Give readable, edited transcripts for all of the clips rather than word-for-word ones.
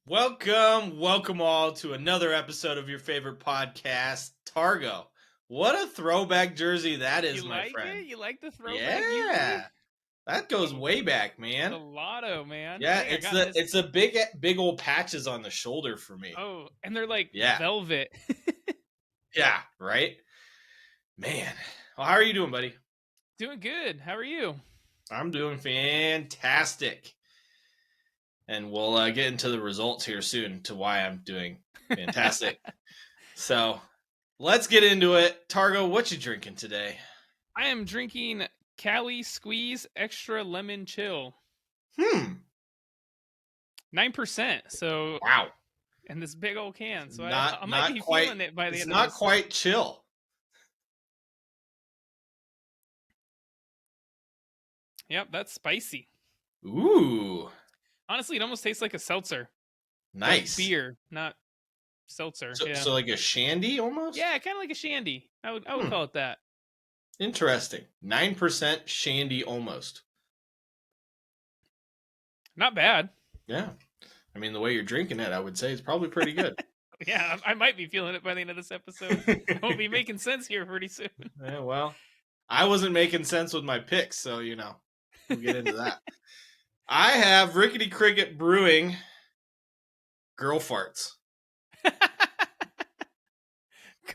Welcome all to another episode of your favorite podcast, Targo. What a throwback jersey that is, You my like friend. it? You like the throwback Yeah, yearly? that goes The way back, the man. lotto, man. I Yeah, think I it's got the this. it's a big old patches on the shoulder for me. Oh, and they're like Yeah, velvet. yeah, right, man. Well, how are you doing, buddy? Doing good. How are you? I'm doing fantastic, and we'll get into the results here soon to why I'm doing fantastic. So let's get into it. Targo, what you drinking today? I am drinking Cali Squeeze Extra Lemon Chill. 9%. So, Wow. and this big old can. So I might Not be quite. feeling it by the It's end of not this. quite chill. Yep, that's spicy. Ooh, Honestly, it almost tastes like a seltzer. But nice. beer, not seltzer. So, Yeah. so like a shandy almost. Yeah, kind of like a shandy. I would Hmm. call it that. Interesting. 9% shandy almost. Not bad. Yeah. I mean, the way you're drinking it, I would say it's probably pretty good. Yeah, I might be feeling it by the end of this episode. I will be making sense here pretty soon. Yeah, well, I wasn't making sense with my picks, so we'll get into that. I have Rickety Cricket Brewing Girl Farts.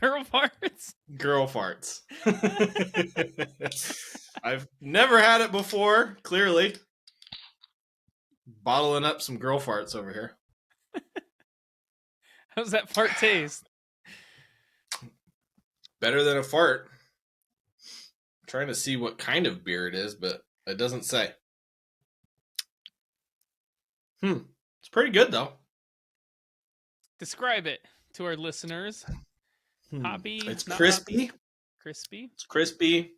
Girl farts. Girl farts. I've never had it before, clearly. Bottling up some girl farts over here. How's that fart taste? Better than a fart. I'm trying to see what kind of beer it is, but it doesn't say. It's pretty good though. Describe it to our listeners. Hoppy. It's not crispy. hoppy? Crispy. It's crispy.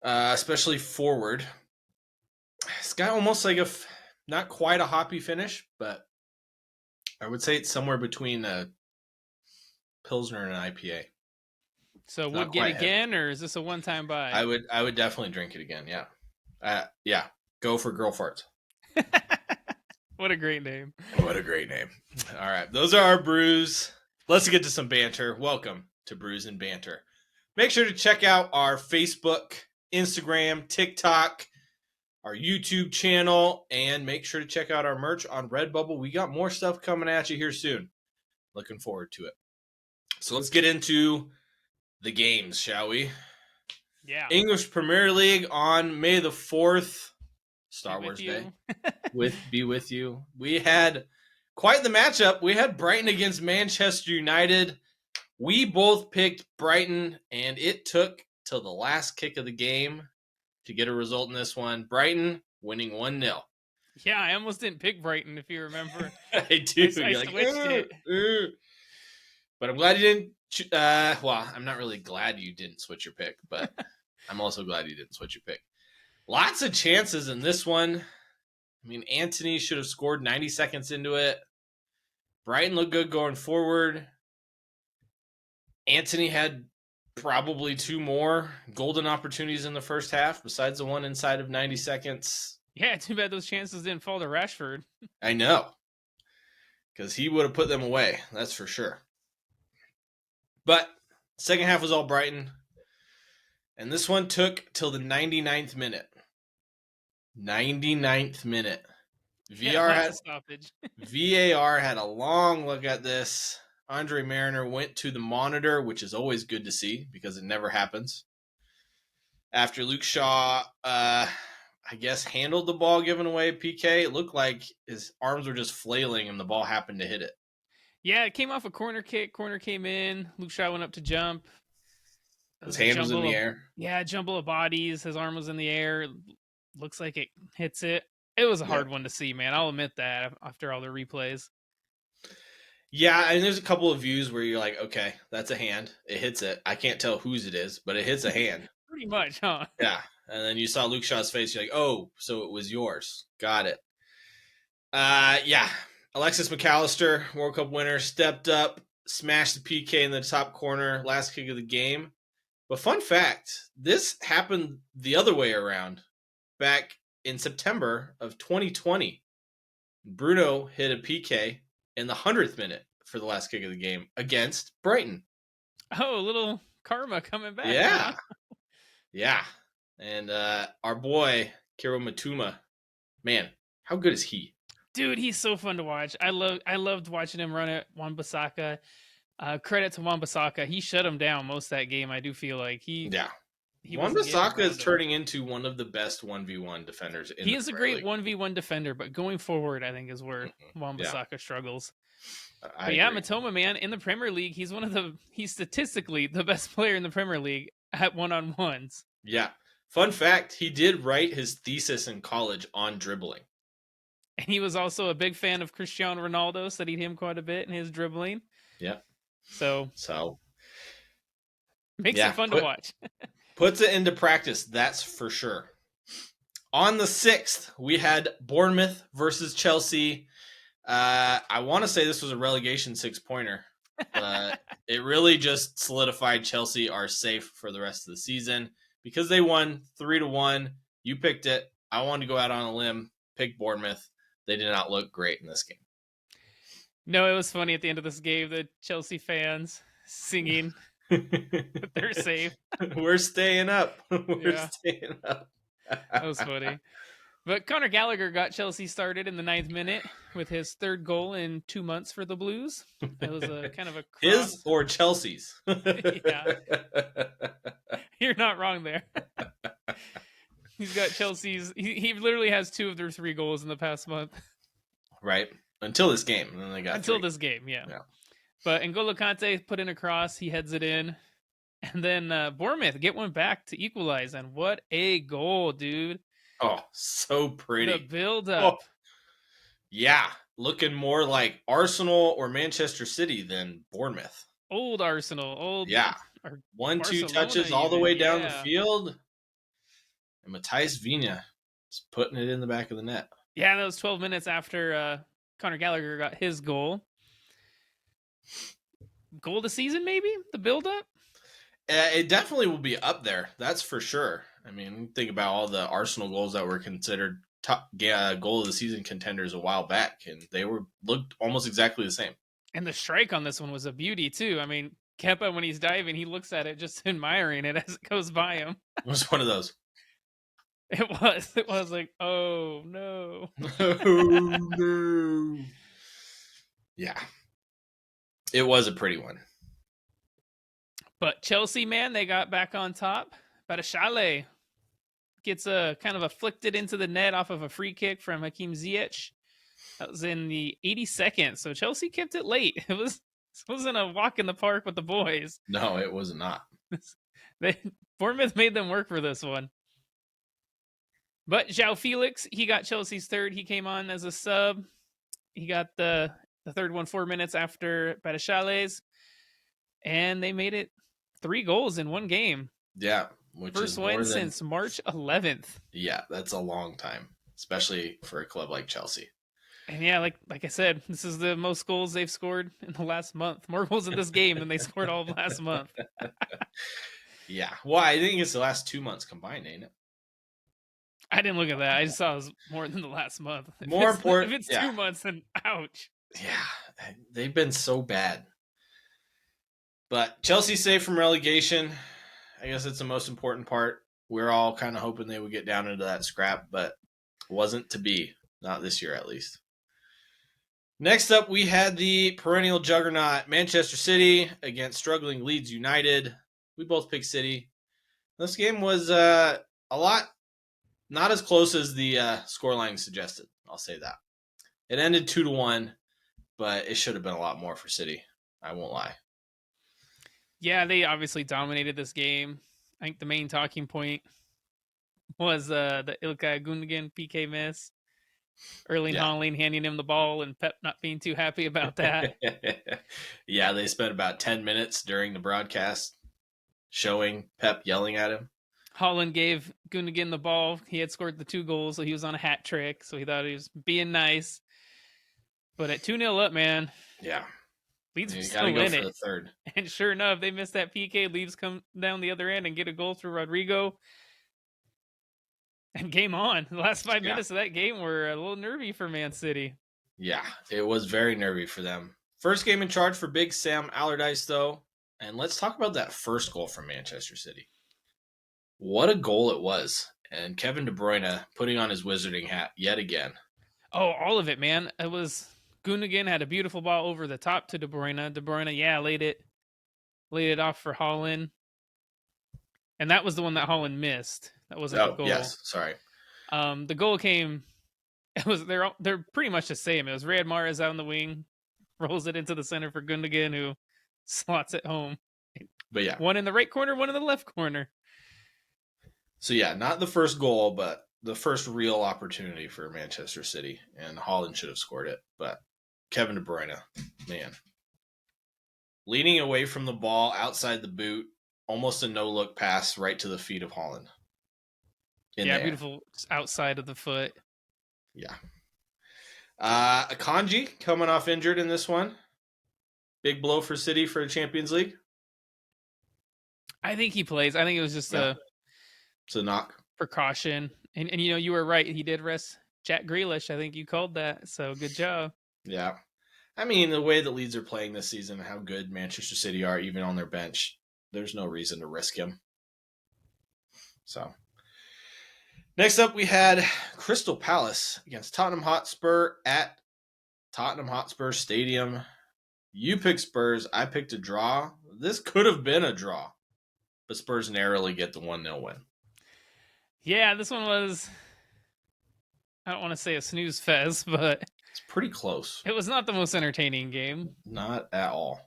Especially forward. It's got almost like not quite a hoppy finish, but I would say it's somewhere between a Pilsner and an IPA. So Not would get quite again, or is this a one-time buy? I would definitely drink it again. Yeah. Yeah. Go for girl farts. What a great name. What a great name. All right. Those are our brews. Let's get to some banter. Welcome to Brews and Banter. Make sure to check out our Facebook, Instagram, TikTok, our YouTube channel, and make sure to check out our merch on Redbubble. We got more stuff coming at you here soon. Looking forward to it. So let's get into the games, shall we? Yeah. English Premier League on May the 4th, Star Wars Day. Be with you. We had quite the matchup. We had Brighton against Manchester United. We both picked Brighton, and it took till the last kick of the game to get a result in this one. Brighton winning 1-0. Yeah, I almost didn't pick Brighton, if you remember. I do. I switched it. But I'm glad you didn't. Well, I'm not really glad you didn't switch your pick, but I'm also glad you didn't switch your pick. Lots of chances in this one. I mean, Anthony should have scored 90 seconds into it. Brighton looked good going forward. Anthony had probably 2 more golden opportunities in the first half, besides the one inside of 90 seconds. Yeah, too bad those chances didn't fall to Rashford. I know. Because he would have put them away, that's for sure. But second half was all Brighton. And this one took till the 99th minute. 99th minute. VAR had a long look at this. Andre Mariner went to the monitor, which is always good to see because it never happens. After Luke Shaw, I guess, handled the ball given away PK, it looked like his arms were just flailing and the ball happened to hit it. Yeah, it came off a corner kick. Corner came in. Luke Shaw went up to jump. His hand was in the air. Yeah, jumble of bodies. His arm was in the air. Looks like it hits it. It was a hard one to see, man. I'll admit that after all the replays. Yeah, and there's a couple of views where you're like, okay, that's a hand. It hits it. I can't tell whose it is, but it hits a hand. Pretty much, huh? Yeah. And then you saw Luke Shaw's face. You're like, oh, so it was yours. Got it. Yeah. Alexis McAllister, World Cup winner, stepped up, smashed the PK in the top corner, last kick of the game. But fun fact, this happened the other way around back in September of 2020. Bruno hit a PK in the 100th minute for the last kick of the game against Brighton. Oh, a little karma coming back, huh? Yeah. Yeah. And our boy, Kiro Matuma, man, how good is he? Dude, he's so fun to watch. I loved watching him run at Wan-Bissaka. Credit to Wan-Bissaka. He shut him down most of that game. I do feel like he wasn't getting Wan-Bissaka is around him. turning into one of the best 1v1 defenders in He the is a Premier great League. 1v1 defender, but going forward, I think is where Wan-Bissaka struggles. I But yeah, agree. Matoma, man, in the Premier League, he's statistically the best player in the Premier League at one-on-ones. Yeah. Fun fact, he did write his thesis in college on dribbling. And he was also a big fan of Cristiano Ronaldo, studied him quite a bit in his dribbling. Yeah. So makes yeah, it fun to watch. Puts it into practice, that's for sure. On the 6th, we had Bournemouth versus Chelsea. I want to say this was a relegation 6-pointer, but it really just solidified Chelsea are safe for the rest of the season because they won 3-1. You picked it. I wanted to go out on a limb, pick Bournemouth. They did not look great in this game. No, it was funny at the end of this game, the Chelsea fans singing that they're safe. We're staying up. We're staying up. That was funny. But Conor Gallagher got Chelsea started in the 9th minute with his 3rd goal in 2 months for the Blues. It was a kind of a cross. His or Chelsea's? Yeah. You're not wrong there. He's got Chelsea's. He literally has 2 of their 3 goals in the past month. Right. Until this game. And then they got Until 3. this game, yeah. But N'Golo Kante put in a cross. He heads it in. And then Bournemouth get one back to equalize. And what a goal, dude. Oh, so pretty. The build-up. Oh. Yeah. Looking more like Arsenal or Manchester City than Bournemouth. Old Arsenal. Yeah. 1-2 touches all the way down the field. And Matthias Viña is putting it in the back of the net. Yeah, that was 12 minutes after Conor Gallagher got his goal. Goal of the season, maybe? The build-up? It definitely will be up there. That's for sure. I mean, think about all the Arsenal goals that were considered top goal of the season contenders a while back, and they looked almost exactly the same. And the strike on this one was a beauty, too. I mean, Kepa, when he's diving, he looks at it just admiring it as it goes by him. It was one of those. It was like, oh no. Oh no. Yeah. It was a pretty one. But Chelsea, man, they got back on top. Badashale gets a kind of afflicted into the net off of a free kick from Hakim Ziyech. That was in the 82nd. So Chelsea kept it late. It wasn't a walk in the park with the boys. No, it was not. Bournemouth made them work for this one. But João Felix, he got Chelsea's 3rd. He came on as a sub. He got the 3rd one 4 minutes after Badashale's. And they made it 3 goals in one game. Yeah. Which First win since March 11th. Yeah, that's a long time, especially for a club like Chelsea. And yeah, like I said, this is the most goals they've scored in the last month. More goals in this game than they scored all of last month. Yeah. Well, I think it's the last 2 months combined, ain't it? I didn't look at that. I just saw it was more than the last month. More important. If it's 2 months, then ouch. Yeah. They've been so bad. But Chelsea safe from relegation. I guess it's the most important part. We're all kind of hoping they would get down into that scrap, but wasn't to be. Not this year, at least. Next up, we had the perennial juggernaut Manchester City against struggling Leeds United. We both picked City. This game was a lot, not as close as the scoreline suggested. I'll say that. It ended 2-1, but it should have been a lot more for City. I won't lie. Yeah, they obviously dominated this game. I think the main talking point was the Ilkay Gundogan PK miss. Erling Haaland handing him the ball and Pep not being too happy about that. Yeah, they spent about 10 minutes during the broadcast showing Pep yelling at him. Haaland gave Gundogan the ball. He had scored the 2 goals, so he was on a hat trick. So he thought he was being nice. But at 2-0 up, man. Yeah. Leeds was still in it. For the third. And sure enough, they missed that PK. Leeds come down the other end and get a goal through Rodrigo. And game on. The last 5 minutes of that game were a little nervy for Man City. Yeah, it was very nervy for them. First game in charge for Big Sam Allardyce, though. And let's talk about that first goal from Manchester City. What a goal it was. And Kevin De Bruyne putting on his wizarding hat yet again. Oh, all of it, man. It was Gundogan had a beautiful ball over the top to De Bruyne. De Bruyne, yeah, laid it off for Holland. And that was the one that Holland missed. That wasn't the Oh, goal. yes. Sorry. The goal came. It was they're pretty much the same. It was Riyad Mahrez out on the wing, rolls it into the center for Gundogan, who slots it home. But yeah. One in the right corner, one in the left corner. So yeah, not the first goal, but the first real opportunity for Manchester City. And Holland should have scored it. But Kevin De Bruyne, man. Leaning away from the ball outside the boot, almost a no-look pass right to the feet of Holland. Yeah, beautiful outside of the foot. Yeah. Akanji coming off injured in this one. Big blow for City for the Champions League. I think he plays. I think it was just it's a knock. Precaution. And you were right. He did rest Jack Grealish. I think you called that. So good job. Yeah. I mean, the way that Leeds are playing this season, how good Manchester City are, even on their bench, there's no reason to risk him. So, next up, we had Crystal Palace against Tottenham Hotspur at Tottenham Hotspur Stadium. You picked Spurs. I picked a draw. This could have been a draw, but Spurs narrowly get the 1-0 win. Yeah, this one was, I don't want to say a snooze fest, but it's pretty close. It was not the most entertaining game. Not at all.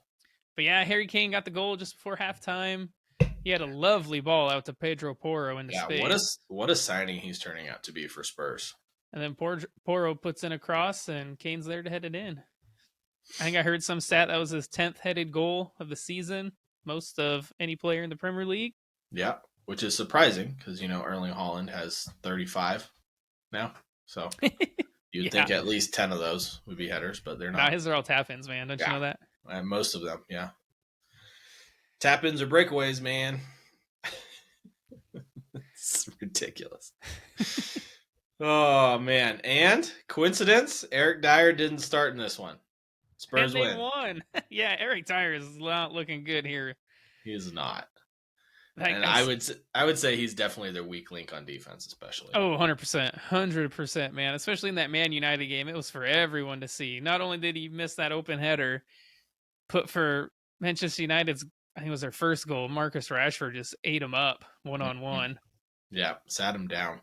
But yeah, Harry Kane got the goal just before halftime. He had a lovely ball out to Pedro Porro into space. What a signing he's turning out to be for Spurs. And then Porro puts in a cross, and Kane's there to head it in. I think I heard some stat that was his 10th headed goal of the season, most of any player in the Premier League. Yeah, which is surprising because, Erling Haaland has 35 now. So you'd think at least 10 of those would be headers, but they're not. Nah, his are all tap-ins, man. Don't you know that? And most of them, yeah. Tap-ins or breakaways, man. It's ridiculous. Oh, man. And coincidence, Eric Dyer didn't start in this one. Spurs and they win. Won. Yeah, Eric Dyer is not looking good here. He is not. And I would say he's definitely their weak link on defense, especially. Oh, 100%. 100%, man. Especially in that Man United game. It was for everyone to see. Not only did he miss that open header, put for Manchester United's, I think it was their first goal, Marcus Rashford just ate him up one-on-one. Yeah, sat him down.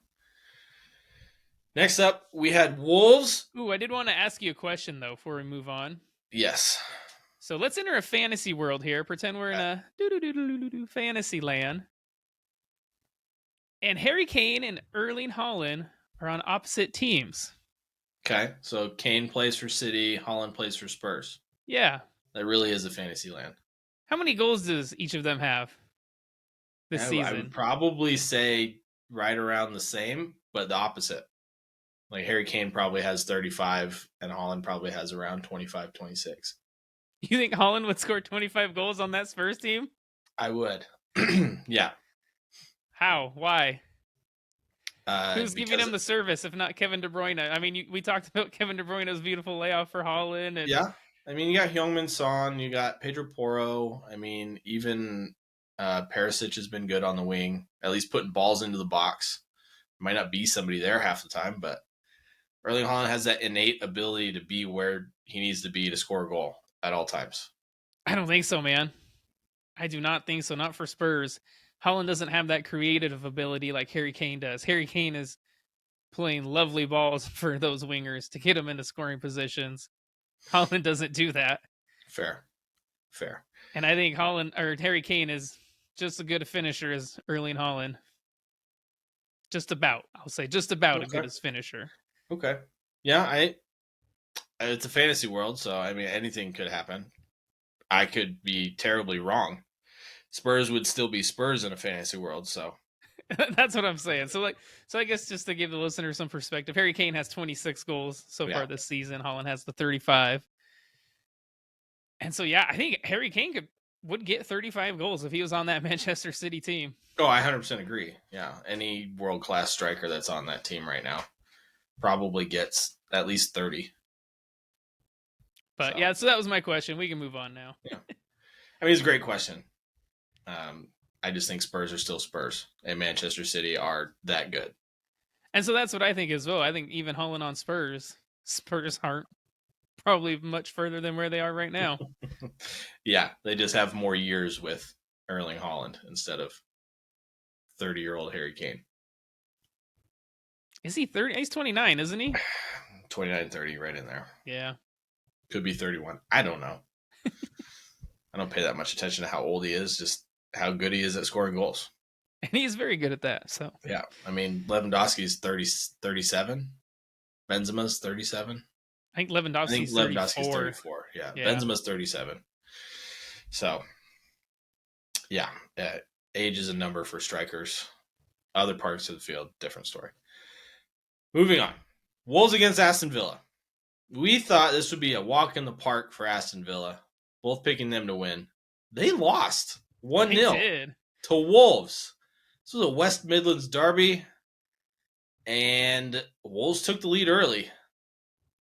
Next up, we had Wolves. Ooh, I did want to ask you a question, though, before we move on. Yes. So let's enter a fantasy world here. Pretend we're in a fantasy land. And Harry Kane and Erling Haaland are on opposite teams. Okay, so Kane plays for City, Haaland plays for Spurs. Yeah. That really is a fantasy land. How many goals does each of them have this season? I would probably say right around the same, but the opposite. Like Harry Kane probably has 35 and Haaland probably has around 25, 26. You think Haaland would score 25 goals on that Spurs team? I would. Yeah. How? Why? Who's giving him the service if not Kevin De Bruyne? I mean, we talked about Kevin De Bruyne's beautiful layoff for Haaland. And... Yeah. I mean, you got Heung-min Son, you got Pedro Porro. I mean, even Perisic has been good on the wing, at least putting balls into the box. Might not be somebody there half the time, but Erling Haaland has that innate ability to be where he needs to be to score a goal at all times. I don't think so, man. I do not think so. Not for Spurs. Haaland doesn't have that creative ability like Harry Kane does. Harry Kane is playing lovely balls for those wingers to get them into scoring positions. Haaland doesn't do that. Fair. And I think Harry Kane is just as good a finisher as Erling Haaland. Just about. I'll say just about as good as finisher. Okay. Yeah, it's a fantasy world, so I mean anything could happen. I could be terribly wrong. Spurs would still be Spurs in a fantasy world, so that's what I'm saying. So I guess just to give the listener some perspective, Harry Kane has 26 goals so far this season. Haaland has the 35. And so I think Harry Kane would get 35 goals if he was on that Manchester City team. Oh, I 100% agree. Yeah, any world-class striker that's on that team right now probably gets at least 30. But yeah, so that was my question. We can move on now. Yeah. I mean, it's a great question. I just think Spurs are still Spurs, and Manchester City are that good. And so that's what I think as well. I think even hauling on Spurs aren't probably much further than where they are right now. Yeah, they just have more years with Erling Haaland instead of 30-year-old Harry Kane. Is he 30? He's 29, isn't he? 29, 30, right in there. Yeah. Could be 31. I don't know. I don't pay that much attention to how old he is, just how good he is at scoring goals. And he's very good at that. So yeah, I mean, Lewandowski's 37. Benzema's 37. I think Lewandowski's 34. Yeah. Benzema's 37. So, yeah, age is a number for strikers. Other parts of the field, different story. Moving on. Wolves against Aston Villa. We thought this would be a walk in the park for Aston Villa, both picking them to win. They lost 1-0 to Wolves. This was a West Midlands derby, and Wolves took the lead early.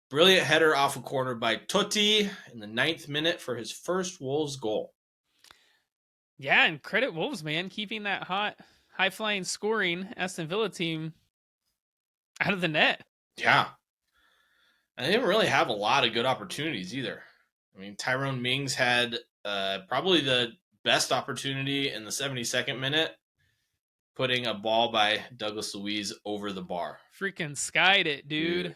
Brilliant header off a corner by Totti in the 9th minute for his first Wolves goal. Yeah, and credit Wolves, man, keeping that high-flying scoring Aston Villa team out of the net. Yeah. And they didn't really have a lot of good opportunities either. I mean, Tyrone Mings had probably the best opportunity in the 72nd minute, putting a ball by Douglas Luiz over the bar. Freaking skied it, dude.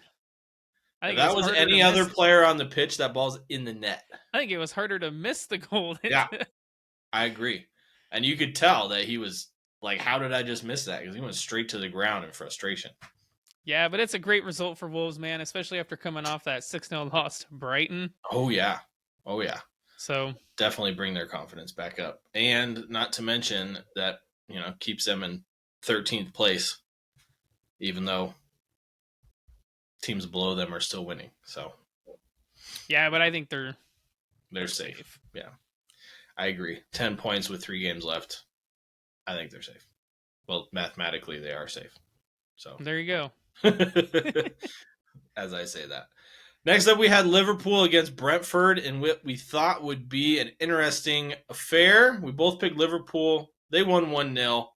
If that was any other player on the pitch, that ball's in the net. I think it was harder to miss the goal. Yeah, I agree. And you could tell that he was like, how did I just miss that? Because he went straight to the ground in frustration. Yeah, but it's a great result for Wolves, man, especially after coming off that 6-0 loss to Brighton. Oh, yeah. So definitely bring their confidence back up. And not to mention that, keeps them in 13th place, even though teams below them are still winning. So yeah, but I think they're safe. Yeah, I agree. 10 points with 3 games left. I think they're safe. Well, mathematically, they are safe. So there you go. As I say that. Next up, we had Liverpool against Brentford in what we thought would be an interesting affair. We both picked Liverpool. They won 1-0.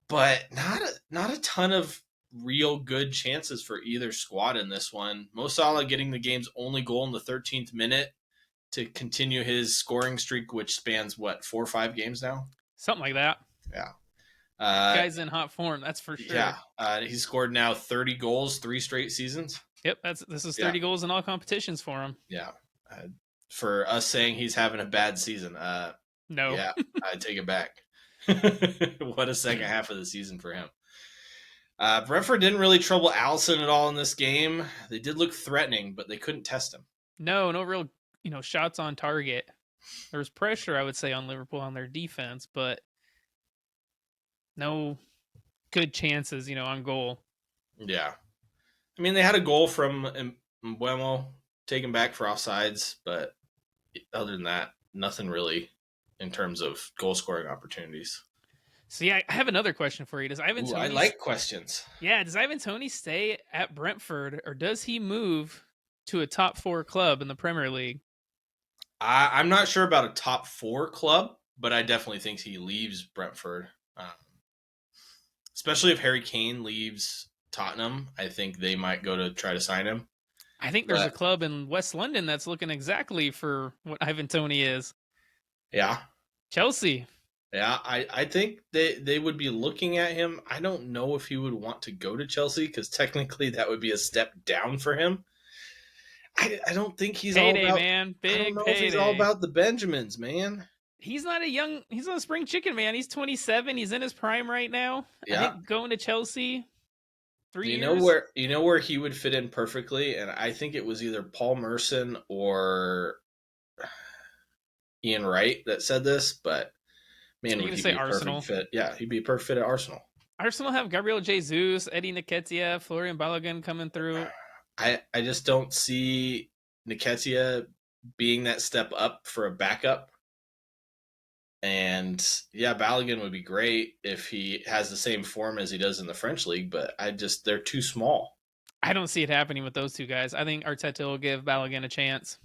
But not a ton of real good chances for either squad in this one. Mo Salah getting the game's only goal in the 13th minute to continue his scoring streak, which spans, 4 or 5 games now? Something like that. Yeah. Guy's in hot form, that's for sure. Yeah. He's scored now 30 goals, 3 straight seasons. Yep, this is 30 goals in all competitions for him. Yeah. For us saying he's having a bad season, no. Yeah, I take it back. What a second half of the season for him. Brentford didn't really trouble Alisson at all in this game. They did look threatening, but they couldn't test him. No real, shots on target. There was pressure, I would say, on Liverpool on their defense, but no good chances, on goal. Yeah. I mean, they had a goal from Mbeumo taken back for offsides, but other than that, nothing really in terms of goal scoring opportunities. So yeah, I have another question for you. Does Ivan Toney... I like questions. Yeah, does Ivan Toney stay at Brentford, or does he move to a top 4 club in the Premier League? I'm not sure about a top 4 club, but I definitely think he leaves Brentford. Especially if Harry Kane leaves Tottenham, I think they might go to try to sign him. I think there's a club in West London that's looking exactly for what Ivan Toney is. Yeah. Chelsea. Yeah, I think they would be looking at him. I don't know if he would want to go to Chelsea because technically that would be a step down for him. I don't think he's payday, all about, man. Big I don't know payday. if he's all about the Benjamins, man. He's not a spring chicken, man. He's 27. He's in his prime right now. Yeah. I think going to Chelsea 3 years. You know where he would fit in perfectly? And I think it was either Paul Merson or Ian Wright that said this, but man, would he be a perfect fit? Yeah, he'd be a perfect fit at Arsenal. Arsenal have Gabriel Jesus, Eddie Nketiah, Florian Balogun coming through. I just don't see Nketiah being that step up for a backup. And yeah, Balogun would be great if he has the same form as he does in the French league, but they're too small. I don't see it happening with those two guys. I think Arteta will give Balogun a chance.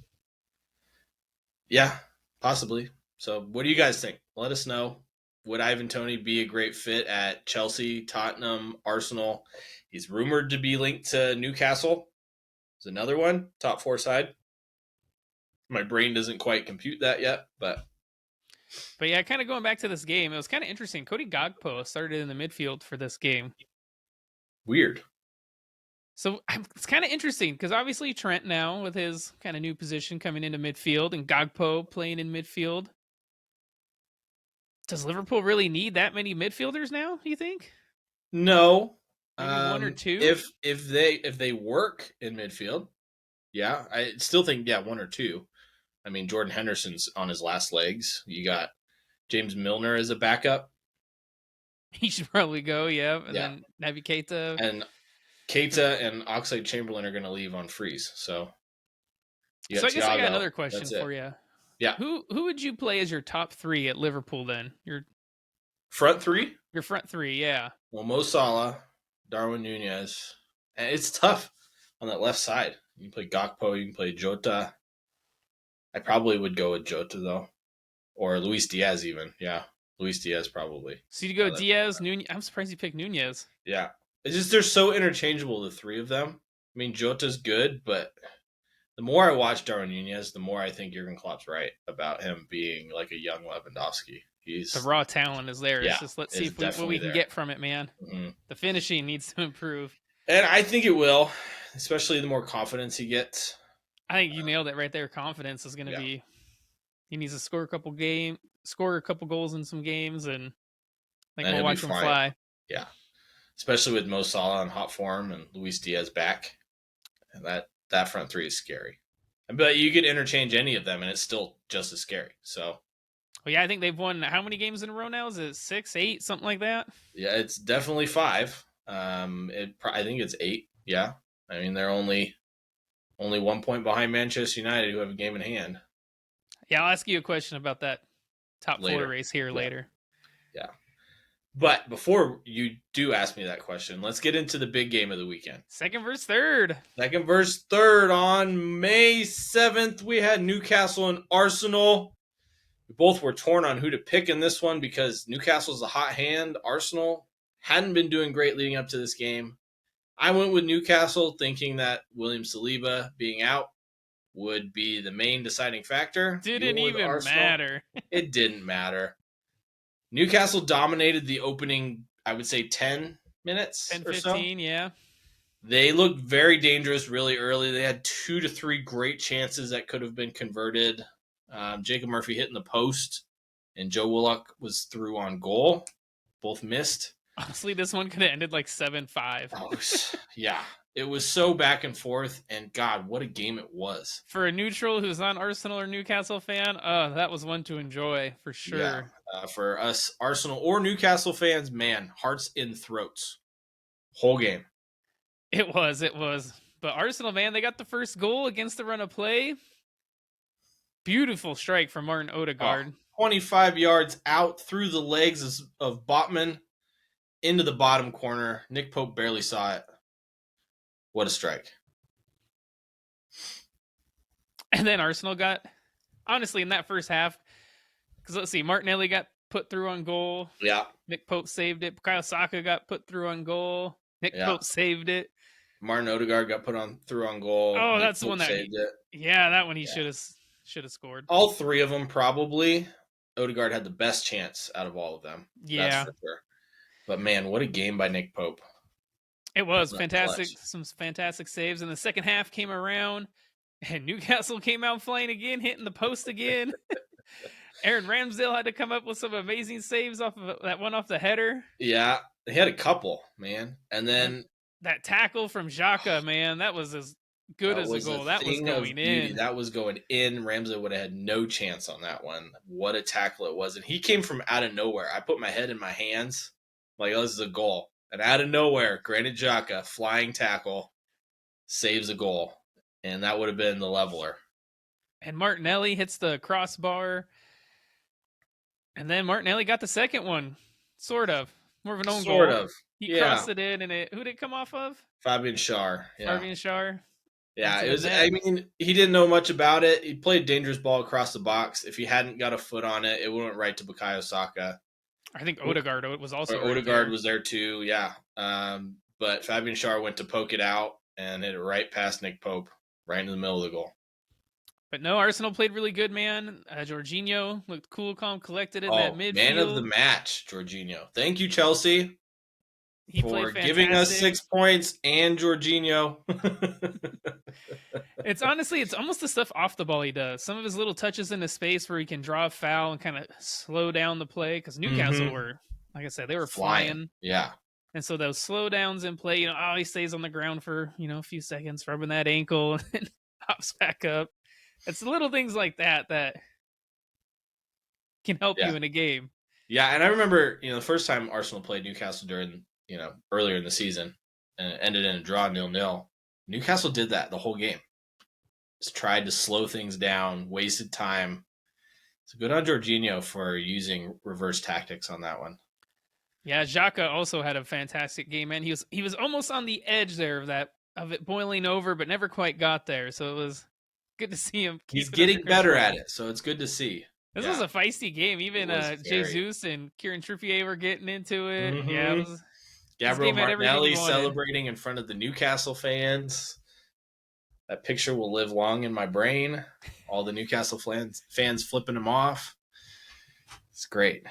Yeah, possibly. So, what do you guys think? Let us know. Would Ivan Toney be a great fit at Chelsea, Tottenham, Arsenal? He's rumored to be linked to Newcastle. There's another one, top 4 side. My brain doesn't quite compute that yet, but yeah, kind of going back to this game, it was kind of interesting. Cody Gakpo started in the midfield for this game. weird. So it's kind of interesting because obviously Trent now with his kind of new position coming into midfield and Gakpo playing in midfield. Does Liverpool really need that many midfielders now, do you think? No. Maybe one or two? If they work in midfield, yeah, I still think one or two. I mean, Jordan Henderson's on his last legs. You got James Milner as a backup. He should probably go, yeah. And Yeah. then Naby Keita. And Keita and Oxlade-Chamberlain are going to leave on freeze. So I guess I got another question That's for it. you. Yeah. Who would you play as your top 3 at Liverpool then? Your front 3? Your front 3, yeah. Well, Mo Salah, Darwin Nunez. And it's tough on that left side. You can play Gakpo, you can play Jota. I probably would go with Jota, though. Or Luis Diaz, even. Yeah, Luis Diaz, probably. So you go Diaz, Nunez. I'm surprised you picked Nunez. Yeah. It's just they're so interchangeable, the 3 of them. I mean, Jota's good, but the more I watch Darwin Nunez, the more I think Jurgen Klopp's right about him being like a young Lewandowski. The raw talent is there. It's just let's see what we can get from it, man. Mm-hmm. The finishing needs to improve. And I think it will, especially the more confidence he gets. I think you nailed it right there. Confidence is going to be. He needs to score a couple goals in some games, and I think we'll watch him fly. Yeah, especially with Mo Salah in hot form and Luis Diaz back, and that front 3 is scary. But you could interchange any of them, and it's still just as scary. So, well, yeah, I think they've won how many games in a row now? Is it 6, 8, something like that? Yeah, it's definitely 5. I think it's 8. Yeah, I mean they're only 1 point behind Manchester United, who have a game in hand. Yeah, I'll ask you a question about that top 4 race here later. Yeah. But before you do ask me that question, let's get into the big game of the weekend. Second versus third on May 7th, we had Newcastle and Arsenal. We both were torn on who to pick in this one because Newcastle's a hot hand. Arsenal hadn't been doing great leading up to this game. I went with Newcastle thinking that William Saliba being out would be the main deciding factor. Didn't even matter. It didn't matter. Newcastle dominated the opening, I would say, 10 minutes 10, or 15, so. Yeah. They looked very dangerous really early. They had 2 to 3 great chances that could have been converted. Jacob Murphy hitting the post, and Joe Willock was through on goal. Both missed. Honestly, this one could have ended like 7-5. Oh, yeah. It was so back and forth, and God, what a game it was. For a neutral who's not Arsenal or Newcastle fan, that was one to enjoy, for sure. Yeah. For us Arsenal or Newcastle fans, man, hearts in throats. Whole game. It was. But Arsenal, man, they got the first goal against the run of play. Beautiful strike from Martin Odegaard. 25 yards out through the legs of Botman into the bottom corner. Nick Pope barely saw it. What a strike. And then Arsenal got, honestly, in that first half, because let's see, Martinelli got put through on goal. Yeah. Nick Pope saved it. Bukayo Saka got put through on goal. Nick Pope saved it. Martin Odegaard got through on goal. Oh, Nick that's Pope the one that saved it. Yeah, that one he should have scored. All 3 of them probably. Odegaard had the best chance out of all of them. Yeah. That's for sure. But man, what a game by Nick Pope. It was fantastic. Some fantastic saves. And the second half came around, and Newcastle came out flying again, hitting the post again. Aaron Ramsdale had to come up with some amazing saves off of that one off the header. Yeah, they had a couple, man. And then that tackle from Xhaka, man, that was as good as a goal. That was going in. That was going in. Ramsdale would have had no chance on that one. What a tackle it was. And he came from out of nowhere. I put my head in my hands. Like, oh, this is a goal. And out of nowhere, Granit Xhaka, flying tackle, saves a goal. And that would have been the leveler. And Martinelli hits the crossbar. And then Martinelli got the second one. Sort of. More of an own goal. Sort of. He crossed it in, and who did it come off of? Fabian Schär. Yeah. Fabian Schär. Yeah, into it the was. net. I mean, he didn't know much about it. He played dangerous ball across the box. If he hadn't got a foot on it, it went right to Bukayo Saka. I think Odegaard was also Or right Odegaard there. was there too. Yeah. But Fabian Schär went to poke it out and hit it right past Nick Pope, right into the middle of the goal. But no, Arsenal played really good, man. Jorginho looked cool, calm, collected in that Oh, man of the midfield. match, Jorginho. Thank you, Chelsea, He played for giving us fantastic. 6 points and Jorginho. It's honestly, it's almost the stuff off the ball he does. Some of his little touches in the space where he can draw a foul and kind of slow down the play. Because Newcastle were, like I said, they were flying. Yeah. And so those slowdowns in play, he stays on the ground for, a few seconds, rubbing that ankle and then hops back up. It's the little things like that that can help you in a game. Yeah, and I remember, the first time Arsenal played Newcastle during, earlier in the season, and it ended in a draw 0-0. Newcastle did that the whole game. Just tried to slow things down, wasted time. So good on Jorginho for using reverse tactics on that one. Yeah, Xhaka also had a fantastic game, man. He was almost on the edge there of it boiling over, but never quite got there. So it was good to see him. He's getting better at it, so it's good to see. This was a feisty game. Even Jesus and Kieran Trippier were getting into it. Mm-hmm. Yeah, it was. Gabriel Martinelli celebrating in front of the Newcastle fans. That picture will live long in my brain. All the Newcastle fans flipping him off. It's great.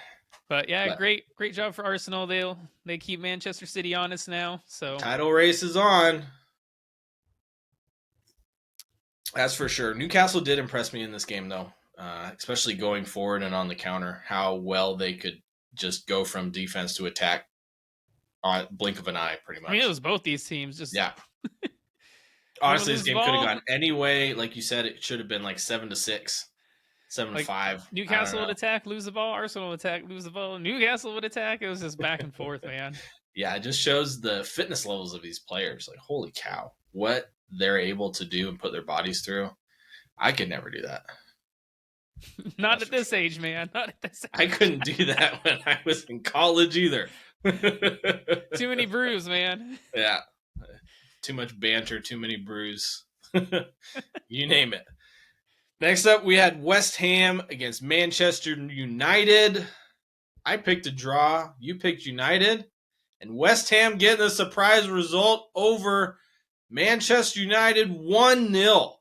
But yeah, great job for Arsenal. They keep Manchester City honest now. So title race is on. That's for sure. Newcastle did impress me in this game, though, especially going forward and on the counter. How well they could just go from defense to attack on blink of an eye, pretty much. I mean, it was both these teams. Just yeah. Honestly, this game could have gone any way. Like you said, it should have been like 7-6, 7-5. Newcastle would attack, lose the ball. Arsenal would attack, lose the ball. Newcastle would attack. It was just back and forth, man. Yeah, it just shows the fitness levels of these players. Like, holy cow, what they're able to do and put their bodies through. I could never do that. Not at this age, man. Not at this age. I couldn't do that when I was in college either. Too many brews, man. Yeah. Too much banter, too many brews. You name it. Next up, we had West Ham against Manchester United. I picked a draw. You picked United. And West Ham getting a surprise result over Manchester United 1-0.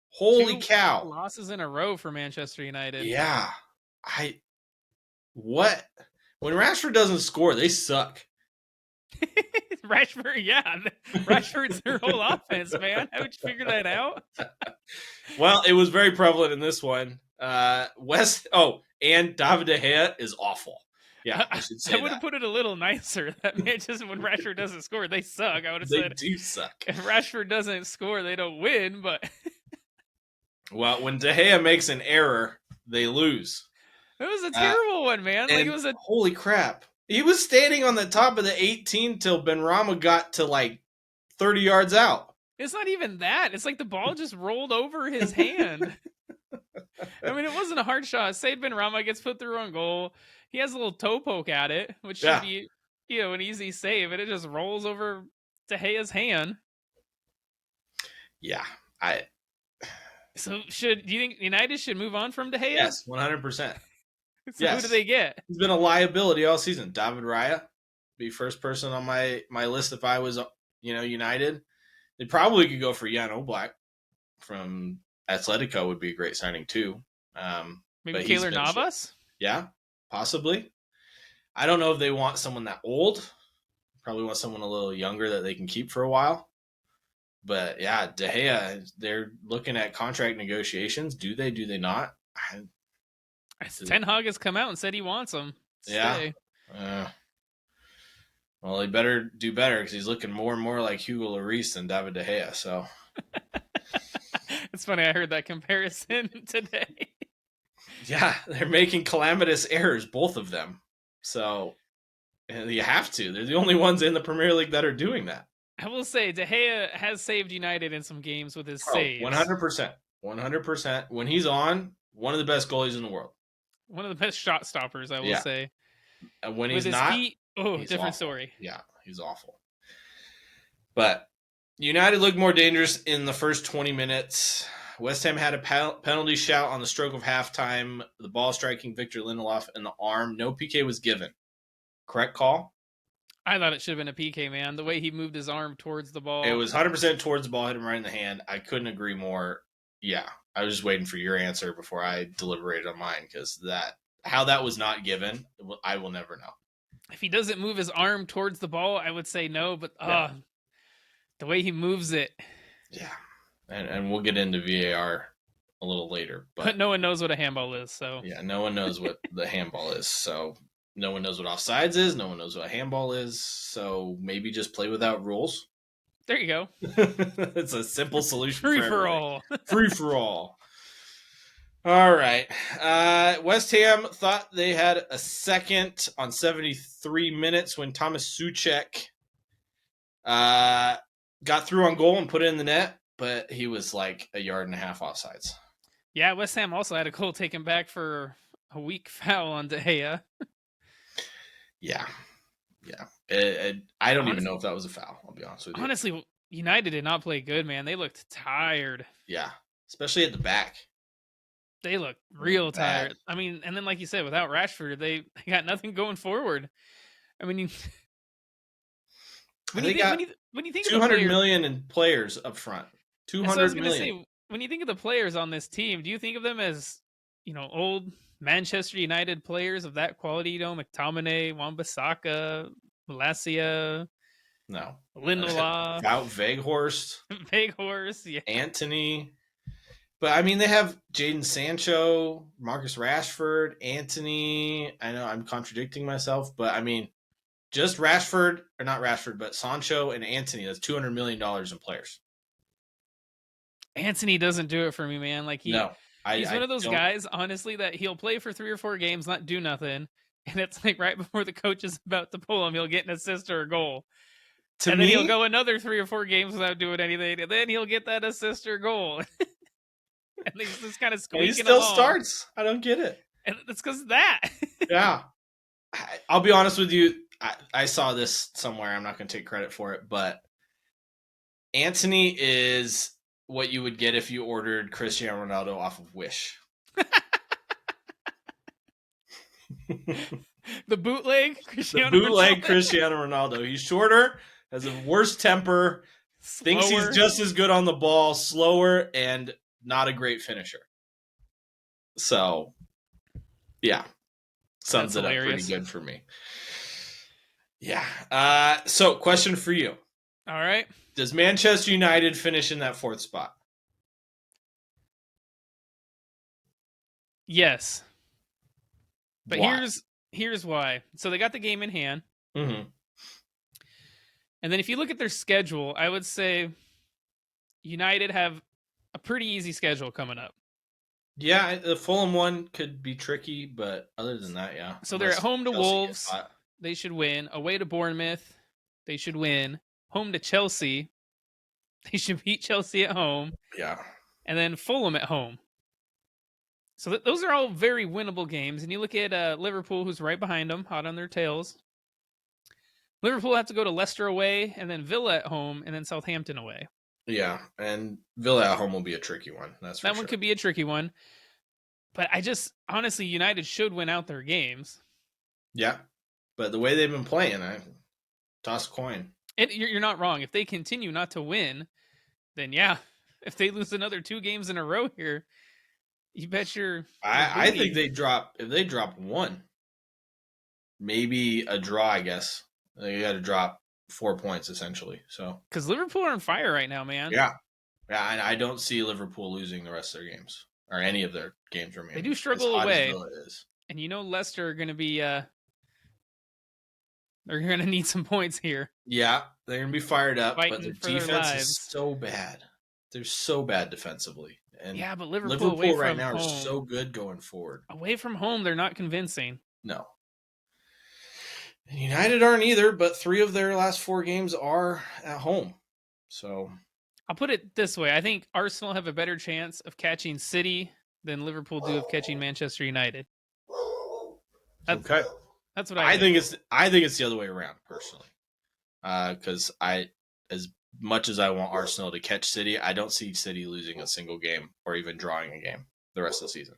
Holy cow. Losses in a row for Manchester United. Yeah. What? When Rashford doesn't score, they suck. Rashford, yeah. Rashford's their whole offense, man. Haven't you figured that out? Well, it was very prevalent in this one. And David De Gea is awful. Yeah, I should say I would have put it a little nicer. That Manchester, when Rashford doesn't score, they suck. I would have said they do suck. If Rashford doesn't score, they don't win. But well, when De Gea makes an error, they lose. It was a terrible one, man. Like, it was holy crap. He was standing on the top of the 18 till Benrahma got to like 30 yards out. It's not even that. It's like the ball just rolled over his hand. I mean, it wasn't a hard shot. Said Benrahma gets put through on goal. He has a little toe poke at it, which should be, an easy save, and it just rolls over De Gea's hand. Yeah, So do you think United should move on from De Gea? Yes, 100%. So who do they get? He's been a liability all season. David Raya, be first person on my list if I was, United. They probably could go for Jan Oblak from Atletico would be a great signing too. Maybe Keylor Navas? Yeah, possibly. I don't know if they want someone that old. Probably want someone a little younger that they can keep for a while. But yeah, De Gea, they're looking at contract negotiations. Do they? Do they not? Ten Hag has come out and said he wants him. Yeah. Well, he better do better because he's looking more and more like Hugo Lloris than David De Gea. So it's funny. I heard that comparison today. Yeah, they're making calamitous errors, both of them. So you have to. They're the only ones in the Premier League that are doing that. I will say De Gea has saved United in some games with his saves. 100%. 100%. When he's on, one of the best goalies in the world. One of the best shot stoppers, I will say. And when with he's not, feet, different awful. story. Yeah, he's awful. But United looked more dangerous in the first 20 minutes. West Ham had a penalty shout on the stroke of halftime. The ball striking Victor Lindelof in the arm. No PK was given. Correct call? I thought it should have been a PK, man. The way he moved his arm towards the ball. It was 100% towards the ball, hit him right in the hand. I couldn't agree more. Yeah, I was just waiting for your answer before I deliberated on mine because how that was not given, I will never know. If he doesn't move his arm towards the ball, I would say no, but the way he moves it. Yeah, and we'll get into VAR a little later. But no one knows what a handball is, so. Yeah, no one knows what the handball is, so no one knows what offsides is, no one knows what a handball is, so maybe just play without rules. There you go. It's a simple solution. Free for all. Free for all. All right. West Ham thought they had a second on 73 minutes when Thomas Souček got through on goal and put it in the net, but he was like a yard and a half offsides. Yeah, West Ham also had a goal taken back for a weak foul on De Gea. Yeah. I don't even know if that was a foul, I'll be honest with you. Honestly, United did not play good, man. They looked tired. Yeah, especially at the back. They looked real tired. I mean, and then like you said, without Rashford, they got nothing going forward. I mean, when you think 200 million in players up front. 200 million. Say, when you think of the players on this team, do you think of them as, old Manchester United players of that quality? McTominay, Wan-Bissaka, Malacia, no, Lindelof, Weghorst, Weghorst, yeah, Antony. But I mean, they have Jadon Sancho, Marcus Rashford, Antony. I know I'm contradicting myself, but I mean, just Rashford, or not Rashford, but Sancho and Antony. That's $200 million in players. Antony doesn't do it for me, man. Like he's one of those guys, honestly, that he'll play for 3 or 4 games, not do nothing, and it's like right before the coach is about to pull him, he'll get an assist or a goal. Then he'll go another 3 or 4 games without doing anything, and then he'll get that assist or goal. And he's just kind of squeaking. He still starts. I don't get it. And it's because of that. Yeah. I'll be honest with you. I saw this somewhere. I'm not going to take credit for it, but Antony is what you would get if you ordered Cristiano Ronaldo off of Wish. The bootleg Cristiano Ronaldo. He's shorter, has a worse temper, thinks he's just as good on the ball, slower, and not a great finisher. So, yeah. Sums it up pretty good for me. Yeah. So, question for you. All right. Does Manchester United finish in that 4th spot? Yes. But why? here's why. So they got the game in hand. Mm-hmm. And then if you look at their schedule, I would say United have a pretty easy schedule coming up. Yeah, the Fulham one could be tricky, but other than that, yeah. So they're at home to Wolves. They should win. Away to Bournemouth. They should win. Home to Chelsea. They should beat Chelsea at home. Yeah. And then Fulham at home. So those are all very winnable games. And you look at Liverpool, who's right behind them, hot on their tails. Liverpool have to go to Leicester away, and then Villa at home, and then Southampton away. Yeah, and Villa at home will be a tricky one. That one could be a tricky one. But honestly, United should win out their games. Yeah, but the way they've been playing, I toss a coin. You're not wrong. If they continue not to win, then yeah, if they lose another 2 games in a row here, you bet you're. I think if they drop 1, maybe a draw. I guess they got to drop 4 points essentially. So because Liverpool are on fire right now, man. Yeah, and I don't see Liverpool losing the rest of their games or any of their games remaining. They do struggle away, and Leicester are going to be. They're going to need some points here. Yeah, they're going to be fired up, but their defense is so bad. They're so bad defensively. And yeah, but Liverpool away right from now home, are so good going forward. Away from home, they're not convincing. No. And United aren't either, but 3 of their last 4 games are at home. So I'll put it this way. I think Arsenal have a better chance of catching City than Liverpool do of catching Manchester United. Okay. That's what I think. I think it's the other way around, personally. Because as much as I want Arsenal to catch City, I don't see City losing a single game or even drawing a game the rest of the season.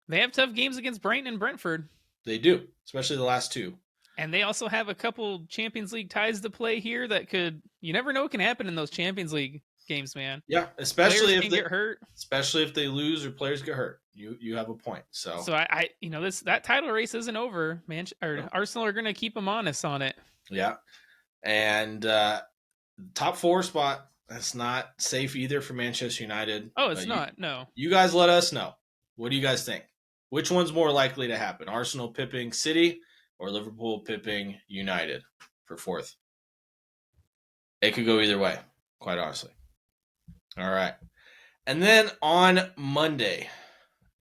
They have tough games against Brighton and Brentford. They do, especially the last two. And they also have a couple Champions League ties to play here that you never know what can happen in those Champions League games, man. Yeah, especially Players if can they get hurt. Especially if they lose or players get hurt. You have a point. So I that title race isn't over, man. Arsenal are going to keep them honest on it. Yeah. And top 4 spot, that's not safe either for Manchester United. Oh, it's not. No. You guys let us know. What do you guys think? Which one's more likely to happen? Arsenal pipping City or Liverpool pipping United for 4th? It could go either way, quite honestly. All right. And then on Monday,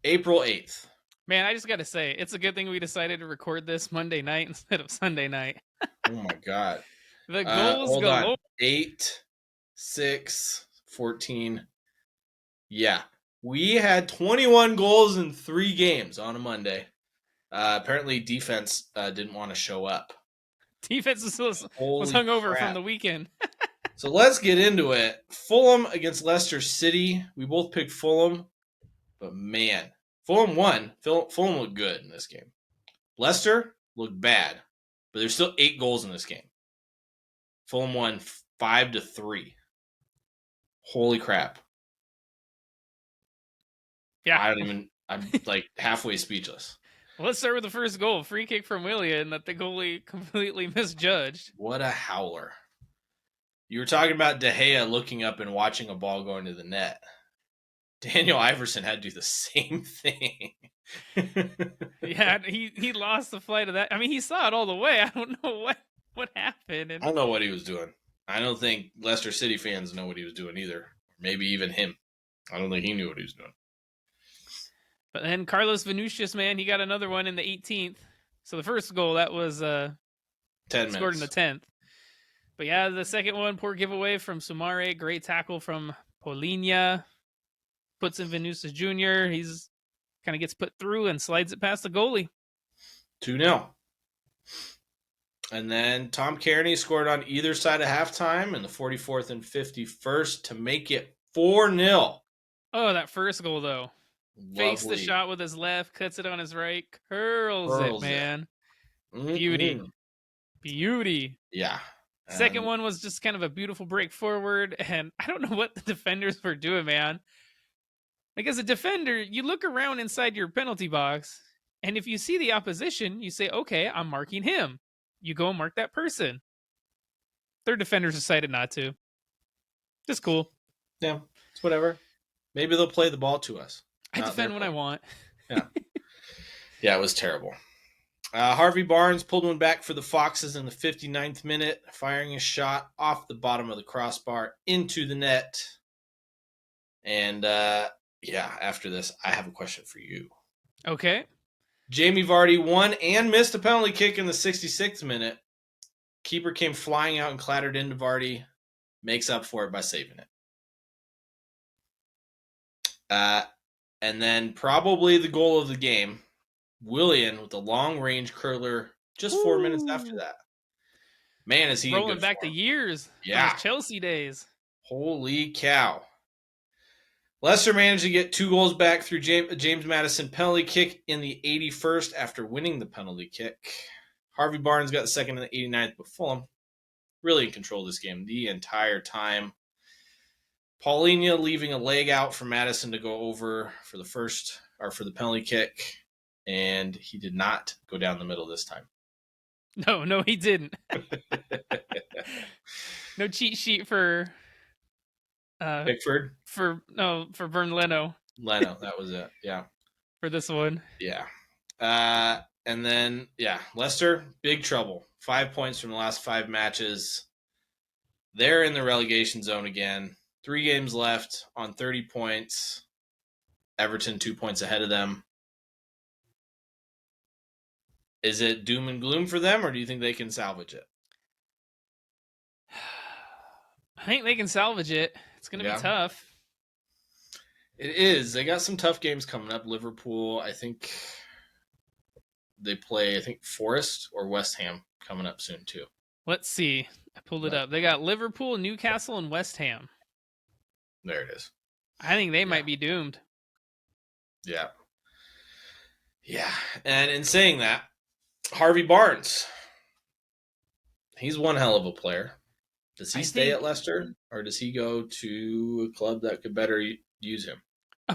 April 8th. Man, I just got to say, it's a good thing we decided to record this Monday night instead of Sunday night. Oh, my God. The goals go 8, 6, 14. Yeah. We had 21 goals in 3 games on a Monday. Apparently, defense didn't want to show up. Defense was hungover from the weekend. So let's get into it. Fulham against Leicester City. We both picked Fulham. But, man, Fulham won. Fulham looked good in this game. Leicester looked bad. But there's still 8 goals in this game. Fulham won 5-3. Holy crap. Yeah. I'm like halfway speechless. Well, let's start with the first goal. Free kick from Willian that the goalie completely misjudged. What a howler. You were talking about De Gea looking up and watching a ball go into the net. Daniel Iverson had to do the same thing. Yeah, he lost the flight of that. I mean, he saw it all the way. I don't know what happened. I don't know what he was doing. I don't think Leicester City fans know what he was doing either. Maybe even him. I don't think he knew what he was doing. But then Carlos Vinicius, man, he got another one in the 18th. So the first goal, that was 10 minutes. Scored in the 10th. But yeah, the second one, poor giveaway from Sumare. Great tackle from Polinia. Puts in Vinicius Jr. He's kind of gets put through and slides it past the goalie. 2-0. And then Tom Kearney scored on either side of halftime in the 44th and 51st to make it 4-0. Oh, that first goal, though. Lovely. Fakes the shot with his left, cuts it on his right, curls it, man. Beauty. Beauty. Yeah. Second one was just kind of a beautiful break forward, and I don't know what the defenders were doing, man. Like, as a defender, you look around inside your penalty box, and if you see the opposition, you say, okay, I'm marking him. You go and mark that person. Their defenders decided not to. Just cool. Yeah, it's whatever. Maybe they'll play the ball to us. I defend when I want. Yeah. Yeah, it was terrible. Harvey Barnes pulled one back for the Foxes in the 59th minute, firing a shot off the bottom of the crossbar into the net. And, after this, I have a question for you. Okay. Jamie Vardy won and missed a penalty kick in the 66th minute. Keeper came flying out and clattered into Vardy. Makes up for it by saving it. And then probably the goal of the game, Willian with a long-range curler just 4 minutes after that. Man, is he rolling back the years. Yeah. Those Chelsea days. Holy cow. Leicester managed to get 2 goals back through James Maddison penalty kick in the 81st after winning the penalty kick. Harvey Barnes got the second in the 89th, but Fulham really in control of this game the entire time. Paulinho leaving a leg out for Maddison to go over for the penalty kick, and he did not go down the middle this time. No, he didn't. No cheat sheet for Pickford? For Bern Leno. Leno, that was it. Yeah. For this one. Yeah. And then, Leicester, big trouble. 5 points from the last 5 matches. They're in the relegation zone again. 3 games left on 30 points. Everton 2 points ahead of them. Is it doom and gloom for them, or do you think they can salvage it? I think they can salvage it. It's going to be tough. It is. They got some tough games coming up. Liverpool, I think they play, Forest or West Ham coming up soon too. Let's see. I pulled it up. They got Liverpool, Newcastle, and West Ham. There it is. I think they might be doomed. Yeah. Yeah. And in saying that, Harvey Barnes, he's one hell of a player. Does he stay at Leicester, or does he go to a club that could better use him?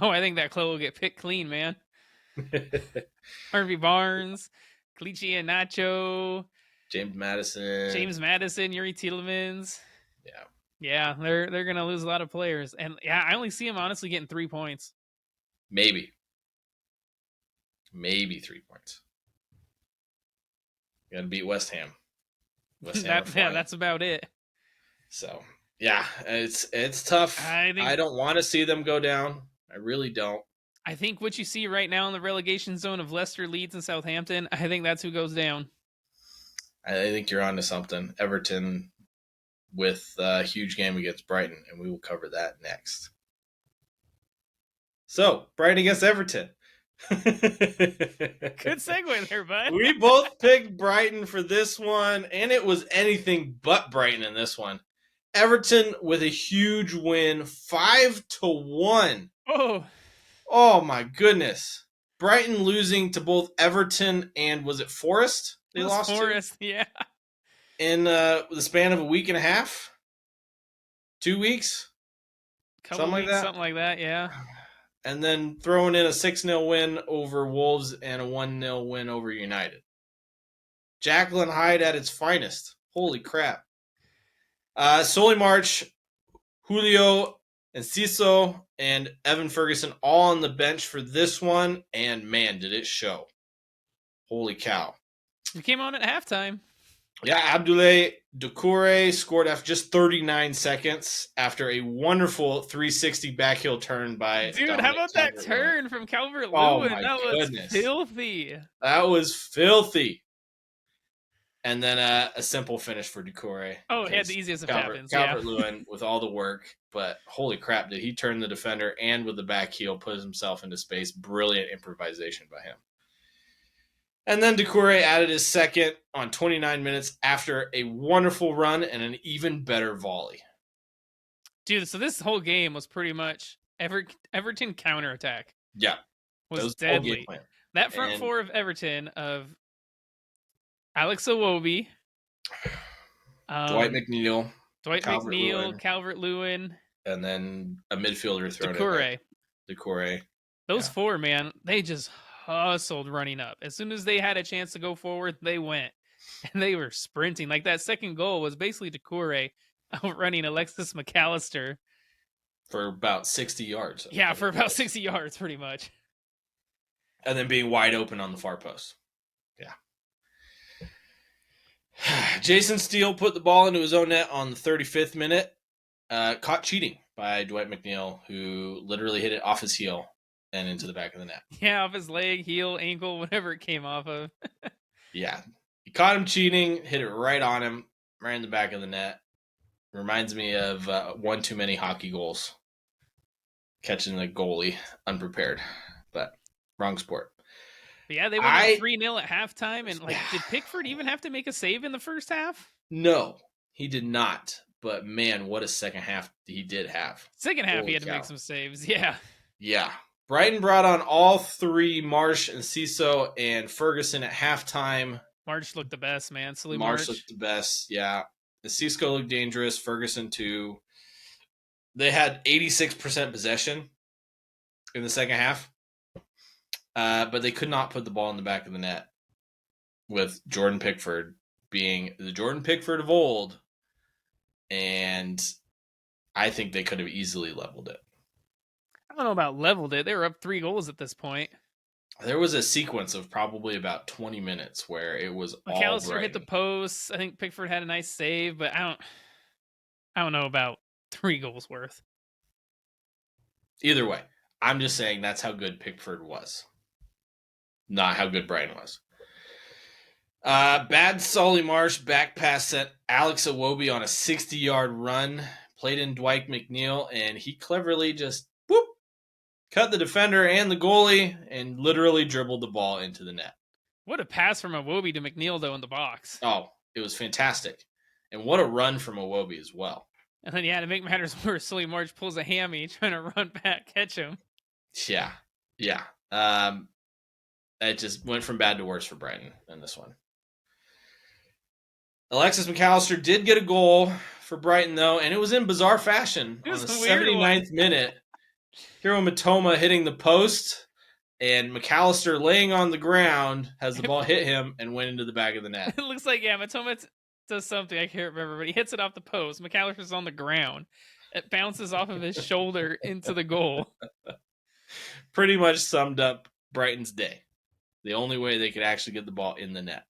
Oh, I think that club will get picked clean, man. Harvey Barnes, Kelechi Iheanacho, James Maddison, Yuri Tielemans. Yeah. Yeah, they're gonna lose a lot of players. And yeah, I only see him honestly getting 3 points. Maybe 3 points. You gotta beat West Ham. That's about it. So yeah, it's tough. I don't want to see them go down. I really don't. I think what you see right now in the relegation zone of Leicester, Leeds, and Southampton, I think that's who goes down. I think you're onto something. Everton with a huge game against Brighton, and we will cover that next. So, Brighton against Everton. Good segue there, bud. We both picked Brighton for this one, and it was anything but Brighton in this one. Everton with a huge win, 5-1. Oh my goodness. Brighton losing to both Everton and was it Forest? They lost Forest, yeah. In the span of a week and a half? 2 weeks? Something like that, yeah. And then throwing in a 6-0 win over Wolves and a 1-0 win over United. Jacqueline Hyde at its finest. Holy crap. Solly March, Julio Enciso, and Evan Ferguson all on the bench for this one. And man, did it show. Holy cow. He came on at halftime. Yeah, Abdoulaye Doucouré scored after just 39 seconds after a wonderful 360 backheel turn by Dude, Dominic how about that turn from Calvert-Lewin? That was filthy. That was filthy. And then a simple finish for Doucouré. Oh, he had the easiest of happens. Calvert-Lewin with all the work, but holy crap, did he turn the defender and with the back heel put himself into space. Brilliant improvisation by him. And then Doucouré added his second on 29 minutes after a wonderful run and an even better volley. Dude, so this whole game was pretty much Everton counterattack. Yeah. Was deadly. That front four of Everton of Alex Iwobi, Dwight McNeil, Calvert-Lewin, and then a midfielder thrown in Doucouré. Those four, man, they just hustled running up. As soon as they had a chance to go forward, they went. And they were sprinting. Like that second goal was basically Doucouré outrunning Alexis McAllister. For about 60 yards. Yeah, for about 60 yards, pretty much. And then being wide open on the far post. Yeah. Jason Steele put the ball into his own net on the 35th minute. Caught cheating by Dwight McNeil, who literally hit it off his heel and into the back of the net. Yeah, off his leg, heel, ankle, whatever it came off of. Yeah. He caught him cheating, hit it right on him, right in the back of the net. Reminds me of one too many hockey goals. Catching the goalie unprepared. But wrong sport. But yeah, they went 3-0 at halftime. And did Pickford even have to make a save in the first half? No, he did not. But man, what a second half he did have. Second half, he had to make some saves. Yeah. Yeah. Brighton brought on all three, Marsh and Ciso and Ferguson at halftime. Marsh looked the best, man. Marsh looked the best, yeah. The Cisco looked dangerous. Ferguson, too. They had 86% possession in the second half. But they could not put the ball in the back of the net with Jordan Pickford being the Jordan Pickford of old. And I think they could have easily leveled it. I don't know about leveled it. They were up 3 goals at this point. There was a sequence of probably about 20 minutes where it was McAllister hit the post. I think Pickford had a nice save, but I don't know about 3 goals worth. Either way, I'm just saying that's how good Pickford was. Not how good Brighton was. Bad Solly Marsh back pass sent Alex Iwobi on a 60-yard run. Played in Dwight McNeil, and he cleverly just cut the defender and the goalie and literally dribbled the ball into the net. What a pass from Iwobi to McNeil, though, in the box. Oh, it was fantastic. And what a run from Iwobi as well. And then, to make matters worse, Sully March pulls a hammy trying to run back, catch him. Yeah. It just went from bad to worse for Brighton in this one. Alexis McAllister did get a goal for Brighton, though, and it was in bizarre fashion. On the 79th minute. Hiro Matoma hitting the post, and McAllister laying on the ground has the ball hit him and went into the back of the net. It looks like, Matoma does something, I can't remember, but he hits it off the post. McAllister's on the ground. It bounces off of his shoulder into the goal. Pretty much summed up Brighton's day. The only way they could actually get the ball in the net.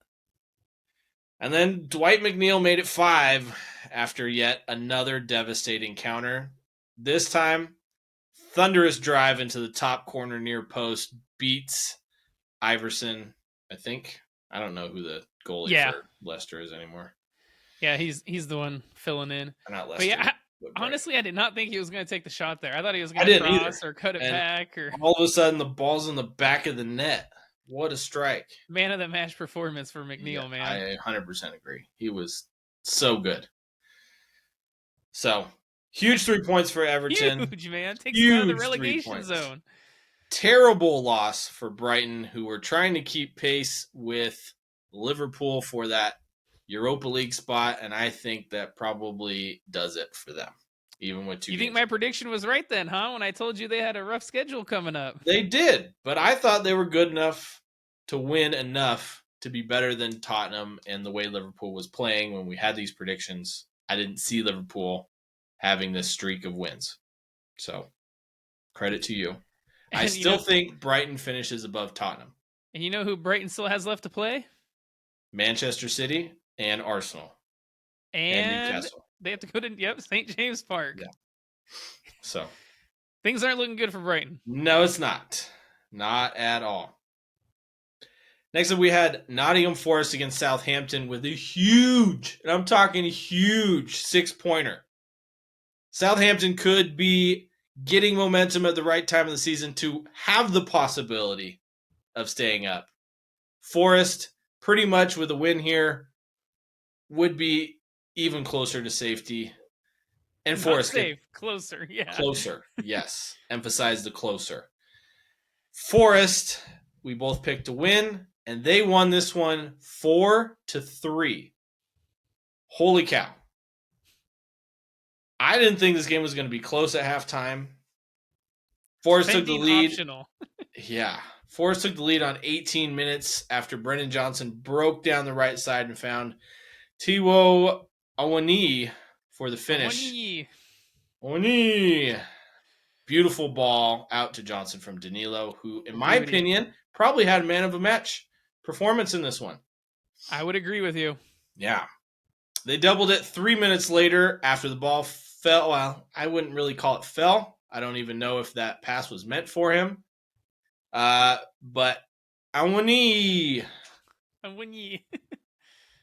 And then Dwight McNeil made it 5 after yet another devastating counter. This time, thunderous drive into the top corner near post beats Iverson, I think. I don't know who the goalie for Leicester is anymore. Yeah, he's the one filling in. Not Leicester. But honestly, I did not think he was going to take the shot there. I thought he was going to cross or cut it back. Or all of a sudden, the ball's in the back of the net. What a strike. Man of the match performance for McNeil, man. I 100% agree. He was so good. So, huge 3 points for Everton. Huge, man. Takes him out of the relegation zone. Terrible loss for Brighton, who were trying to keep pace with Liverpool for that Europa League spot, and I think that probably does it for them, even with 2 games. You think my prediction was right then, huh? When I told you they had a rough schedule coming up. They did, but I thought they were good enough to win enough to be better than Tottenham and the way Liverpool was playing when we had these predictions. I didn't see Liverpool having this streak of wins. So, credit to you. I still think Brighton finishes above Tottenham. And you know who Brighton still has left to play? Manchester City and Arsenal. And Newcastle. They have to go to, St. James Park. Yeah. So. Things aren't looking good for Brighton. No, it's not. Not at all. Next up, we had Nottingham Forest against Southampton with a huge, and I'm talking huge, 6-pointer. Southampton could be getting momentum at the right time of the season to have the possibility of staying up. Forest, pretty much with a win here, would be even closer to safety. And Not Forest safe, closer, Closer, yes. Emphasize the closer. Forest, we both picked to win, and they won this one 4-3. Holy cow. I didn't think this game was going to be close at halftime. Forest took the lead. Optional. Yeah. Forest took the lead on 18 minutes after Brendan Johnson broke down the right side and found Tiwo Awoniyi for the finish. Awoniyi. Beautiful ball out to Johnson from Danilo, who, in my opinion, probably had a man of a match performance in this one. I would agree with you. Yeah. They doubled it 3 minutes later after the ball fell. Well, I wouldn't really call it fell. I don't even know if that pass was meant for him. But Awoniyi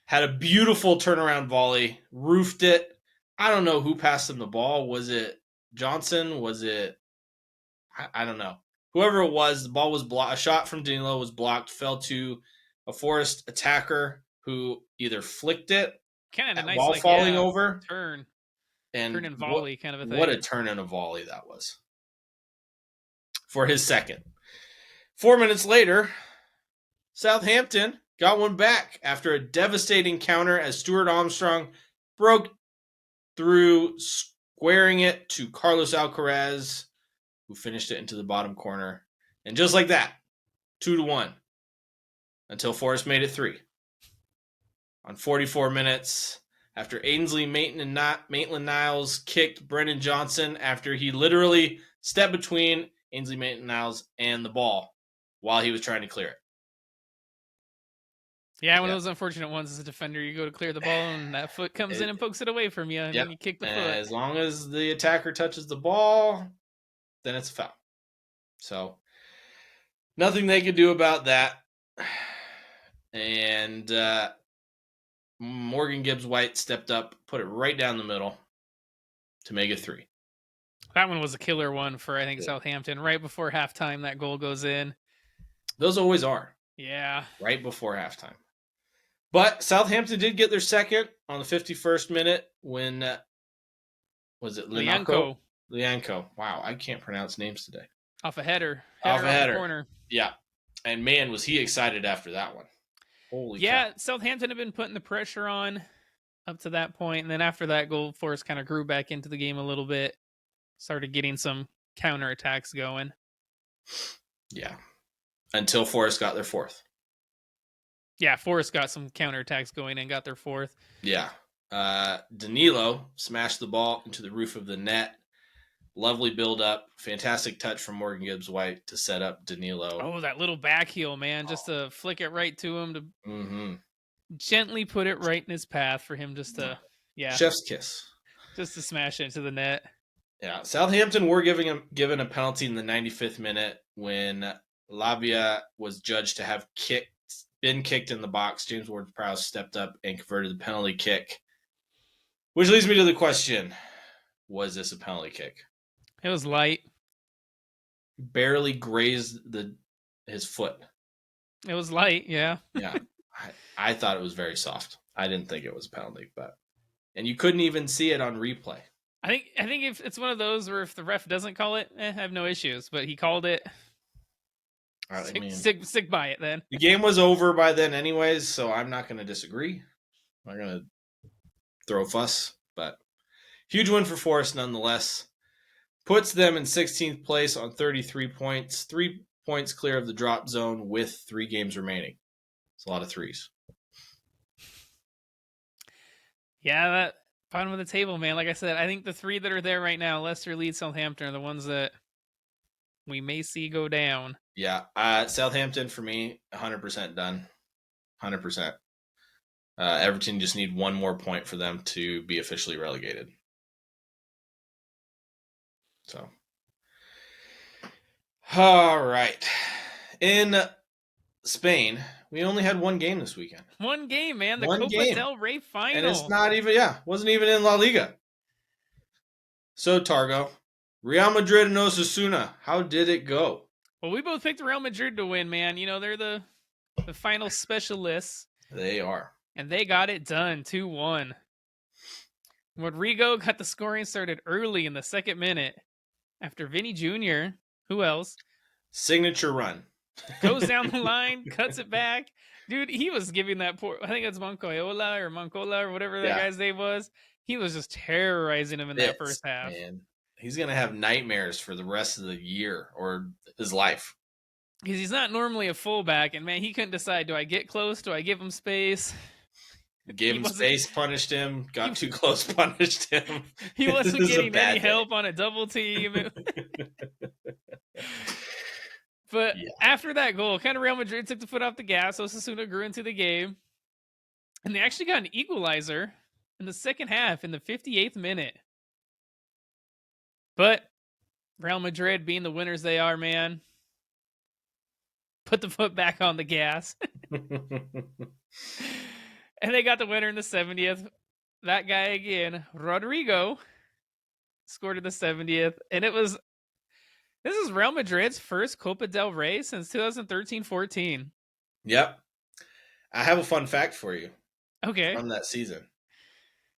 had a beautiful turnaround volley, roofed it. I don't know who passed him the ball. Was it Johnson? Was it? I don't know. Whoever it was, the ball was blocked. A shot from Danilo was blocked, fell to a Forest attacker who either flicked it kind of nice, while falling over. Turn and volley, kind of a thing. What a turn and a volley that was for his second. 4 minutes later, Southampton got one back after a devastating counter as Stuart Armstrong broke through, squaring it to Carlos Alcaraz, who finished it into the bottom corner. And just like that, 2-1, until Forest made it 3. On 44 minutes, after Ainsley Maitland-Niles kicked Brendan Johnson after he literally stepped between Ainsley Maitland-Niles and the ball while he was trying to clear it. Yeah, one of those unfortunate ones as a defender. You go to clear the ball and that foot comes in and pokes it away from you, and then you kick the foot. As long as the attacker touches the ball, then it's a foul. So, nothing they could do about that. And Morgan Gibbs-White stepped up, put it right down the middle to make it 3. That one was a killer one for, I think, Southampton. Right before halftime, that goal goes in. Those always are. Yeah. Right before halftime. But Southampton did get their second on the 51st minute when, was it Lianco? Lianco. Wow, I can't pronounce names today. Off a header. Off a off header. the corner. Yeah. And man, was he excited after that one. Holy cow. Southampton had been putting the pressure on up to that point, and then after that goal, Forest kind of grew back into the game a little bit. Started getting some counterattacks going. Yeah. Until Forest got their fourth. Yeah, Forest got some counterattacks going and got their fourth. Yeah. Danilo smashed the ball into the roof of the net. Lovely build up. Fantastic touch from Morgan Gibbs-White to set up Danilo. Oh, that little back heel, man. Just to flick it right to him to gently put it right in his path for him just to, chef's kiss. Just to smash it into the net. Yeah. Southampton were given a penalty in the 95th minute when Lavia was judged to have been kicked in the box. James Ward-Prowse stepped up and converted the penalty kick. Which leads me to the question, was this a penalty kick? It was light. Barely grazed his foot. It was light, yeah. Yeah. I thought it was very soft. I didn't think it was a penalty, and you couldn't even see it on replay. I think if it's one of those where if the ref doesn't call it, I have no issues. But he called it. Stick by it then. The game was over by then anyways, so I'm not going to disagree. I'm not going to throw a fuss, but huge win for Forest nonetheless. Puts them in 16th place on 33 points, 3 points clear of the drop zone with 3 games remaining. It's a lot of threes. Yeah, that bottom of the table, man. Like I said, I think the 3 that are there right now, Leicester, Leeds, Southampton, are the ones that we may see go down. Yeah, Southampton for me, 100% done. 100%. Everton just need one more point for them to be officially relegated. So, all right. In Spain, we only had one game this weekend. One game, man. The Copa del Rey final. And it's not even, wasn't even in La Liga. So, Targo, Real Madrid and Osasuna, how did it go? Well, we both picked Real Madrid to win, man. You know, they're the final specialists. They are. And they got it done, 2-1. Rodrigo got the scoring started early in the 2nd minute. After Vinny Jr., who else? Signature run. Goes down the line, cuts it back. Dude, he was giving that I think it's Moncola or whatever that guy's name was. He was just terrorizing him in that first half. Man. He's going to have nightmares for the rest of the year or his life. Because he's not normally a fullback, and man, he couldn't decide, do I get close? Do I give him space? Gave him space, punished him. Got too close, punished him. He wasn't getting any help on a double team. But after that goal, kind of Real Madrid took the foot off the gas. Osasuna grew into the game. And they actually got an equalizer in the second half in the 58th minute. But Real Madrid, being the winners they are, man, put the foot back on the gas. And they got the winner in the 70th. That guy again, Rodrigo, scored in the 70th. And this is Real Madrid's first Copa del Rey since 2013-14. Yep. I have a fun fact for you. Okay. From that season.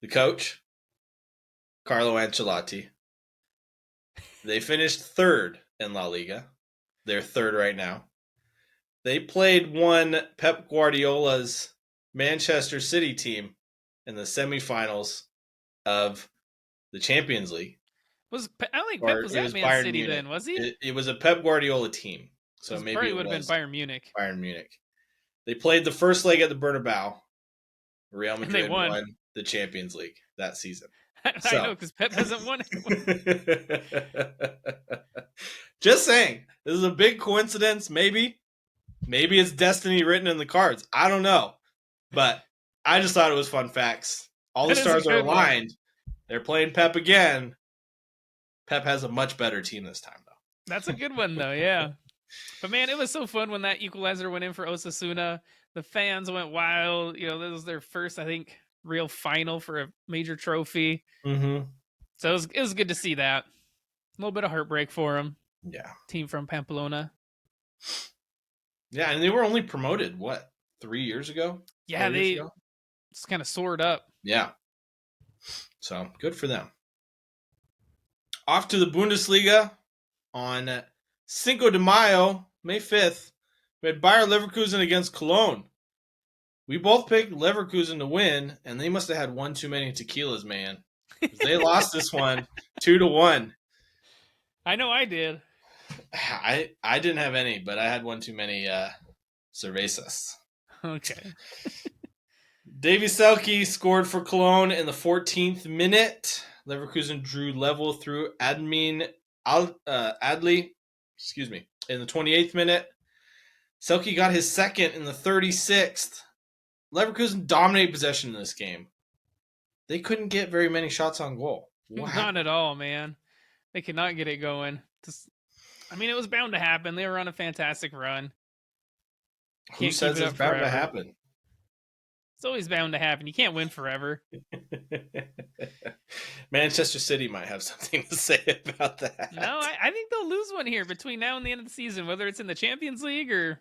The coach, Carlo Ancelotti, they finished 3rd in La Liga. They're 3rd right now. They played one Pep Guardiola's Manchester City team in the semifinals of the Champions League. I don't think Pep was at Man City then, was he? It was a Pep Guardiola team. So maybe probably would have been Bayern Munich. Bayern Munich. They played the first leg at the Bernabeu. Real Madrid won the Champions League that season. I know, because Pep hasn't won it. Just saying. This is a big coincidence, maybe. Maybe it's destiny written in the cards. I don't know. But I just thought it was fun facts. All the stars are aligned. They're playing Pep again. Pep has a much better team this time, though. That's a good one, though, yeah. But, man, it was so fun when that equalizer went in for Osasuna. The fans went wild. You know, this was their first, I think, real final for a major trophy. Mm-hmm. So it was good to see that. A little bit of heartbreak for them. Yeah. Team from Pamplona. Yeah, and they were only promoted, 3 years ago? Yeah, years they ago. just kind of soared up. Yeah. So good for them. Off to the Bundesliga on Cinco de Mayo, May 5th. We had Bayer Leverkusen against Cologne. We both picked Leverkusen to win, and they must have had one too many tequilas, man. 'Cause they lost this one 2-1. I know I did. I didn't have any, but I had one too many cervezas. Okay. Davy Selke scored for Cologne in the 14th minute. Leverkusen drew level through Admin Adli, in the 28th minute. Selke got his second in the 36th. Leverkusen dominated possession in this game. They couldn't get very many shots on goal. What Not happened? at all, man. They could not get it going. It was bound to happen. They were on a fantastic run. Who Can't says keep it it's up bound to forever. happen? It's always bound to happen. You can't win forever. Manchester City might have something to say about that. No, I think they'll lose one here between now and the end of the season, whether it's in the Champions League or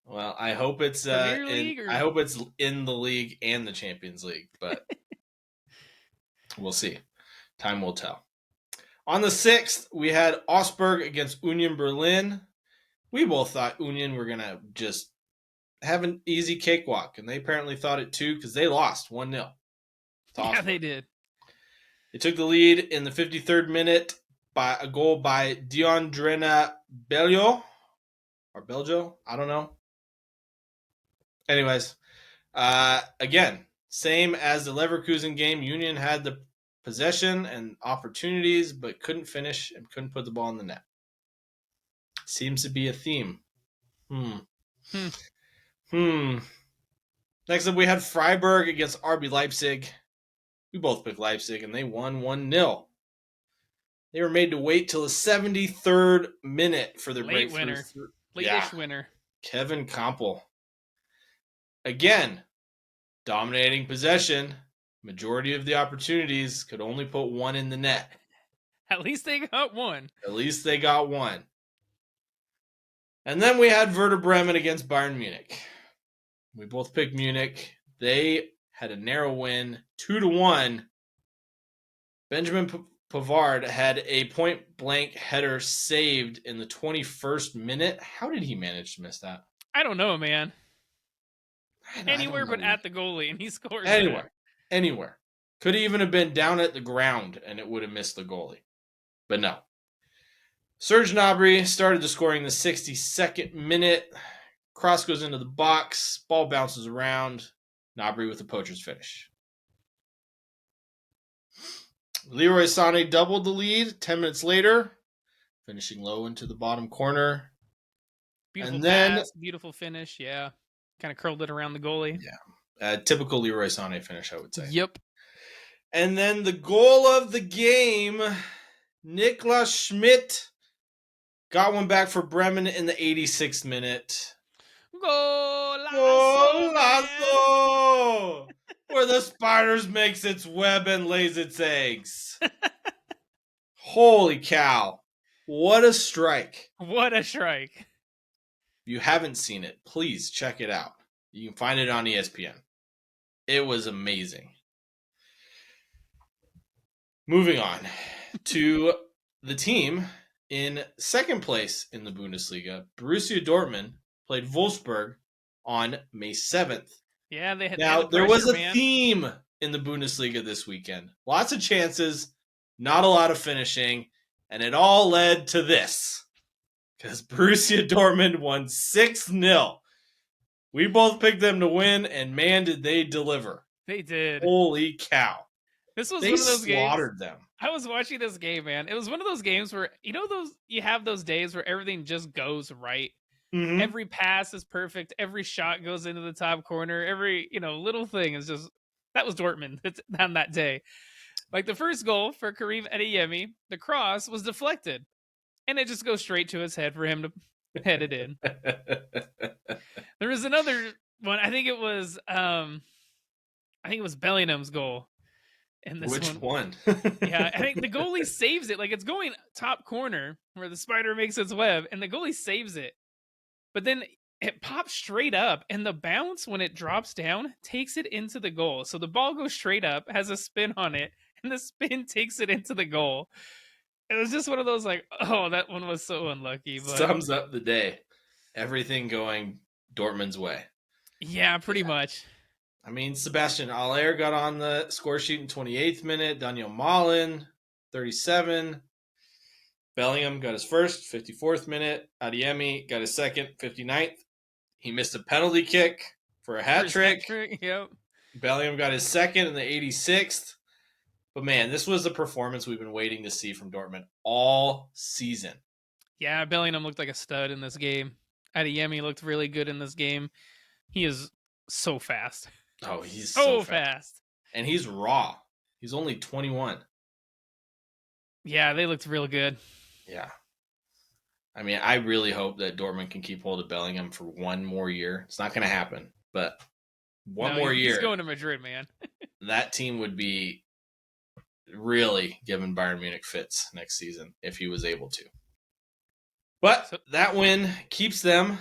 Well, I hope it's Premier League or I hope it's in the league and the Champions League, but we'll see. Time will tell. On the 6th, we had Augsburg against Union Berlin. We both thought Union were going to just have an easy cakewalk, and they apparently thought it too because they lost 1-0. Yeah, they did. They took the lead in the 53rd minute by a goal by Diondrena Bello. Or Belgio? I don't know. Anyways, again, same as the Leverkusen game, Union had the possession and opportunities, but couldn't finish and couldn't put the ball in the net. Seems to be a theme. Next up, we had Freiburg against RB Leipzig. We both picked Leipzig, and they won 1-0. They were made to wait till the 73rd minute for their Late breakthrough. winner. Late-ish winner. Kevin Kampel. Again, dominating possession. Majority of the opportunities could only put one in the net. At least they got one. At least they got one. And then we had Werder Bremen against Bayern Munich. We both picked Munich. They had a narrow win, 2-1. Benjamin Pavard had a point-blank header saved in the 21st minute. How did he manage to miss that? I don't know, man. Anywhere but at the goalie, and he scores. Anywhere. Could even have been down at the ground, and it would have missed the goalie. But no. Serge Gnabry started the scoring in the 62nd minute. Cross goes into the box. Ball bounces around. Gnabry with a poacher's finish. Leroy Sané doubled the lead 10 minutes later, finishing low into the bottom corner. Beautiful pass, beautiful finish. Yeah. Kind of curled it around the goalie. Yeah. Typical Leroy Sané finish, I would say. Yep. And then the goal of the game, Niklas Schmidt got one back for Bremen in the 86th minute. Golazo! Where the spiders makes its web and lays its eggs. Holy cow. What a strike. What a strike. If you haven't seen it, please check it out. You can find it on ESPN. It was amazing. Moving on to the team in second place in the Bundesliga. Borussia Dortmund played Wolfsburg on May 7th. Yeah, they had. Now, there was a theme in the Bundesliga this weekend. Lots of chances, not a lot of finishing, and it all led to this. Because Borussia Dortmund won 6-0. We both picked them to win, and man, did they deliver. They did. Holy cow. This was one of those slaughtered games. them. I was watching this game, man. It was one of those games where, you have those days where everything just goes right. Mm-hmm. Every pass is perfect. Every shot goes into the top corner. Every, little thing is just, that was Dortmund on that day. Like the first goal for Karim Adeyemi, the cross was deflected. And it just goes straight to his head for him to head it in. There was another one. I think it was Bellingham's goal. And this Which one? Yeah, I think the goalie saves it. Like it's going top corner where the spider makes its web, and the goalie saves it. But then it pops straight up, and the bounce when it drops down takes it into the goal. So the ball goes straight up, has a spin on it, and the spin takes it into the goal. It was just one of those like, oh, that one was so unlucky. But Sums up the day. Everything going Dortmund's way. yeah, pretty much. I mean, Sebastian Aller got on the score sheet in 28th minute. Daniel Malen, 37. Bellingham got his first, 54th minute. Adiemi got his second, 59th. He missed a penalty kick for a hat trick. Yep. Bellingham got his second in the 86th. But man, this was the performance we've been waiting to see from Dortmund all season. Yeah, Bellingham looked like a stud in this game. Adiemi looked really good in this game. He is so fast. Oh, he's so fast. And he's raw. He's only 21. Yeah, they looked real good. Yeah. I mean, I really hope that Dortmund can keep hold of Bellingham for one more year. It's not going to happen, but one more year. He's going to Madrid, man. That team would be really giving Bayern Munich fits next season if he was able to. But that win keeps them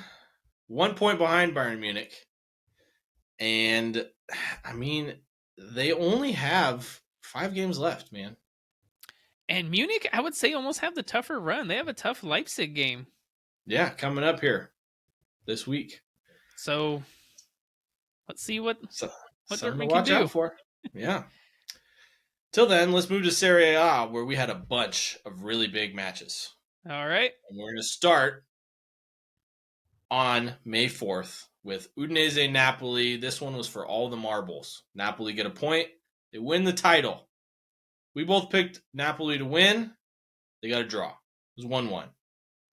1 point behind Bayern Munich. And, I mean, they only have 5 games left, man. And Munich, I would say, almost have the tougher run. They have a tough Leipzig game. Yeah, coming up here this week. So, let's see what Dortmund can do. Out for. Yeah. Till then, let's move to Serie A, where we had a bunch of really big matches. All right. And we're going to start on May 4th with Udinese Napoli. This one was for all the marbles. Napoli get a point. They win the title. We both picked Napoli to win. They got a draw. It was 1-1.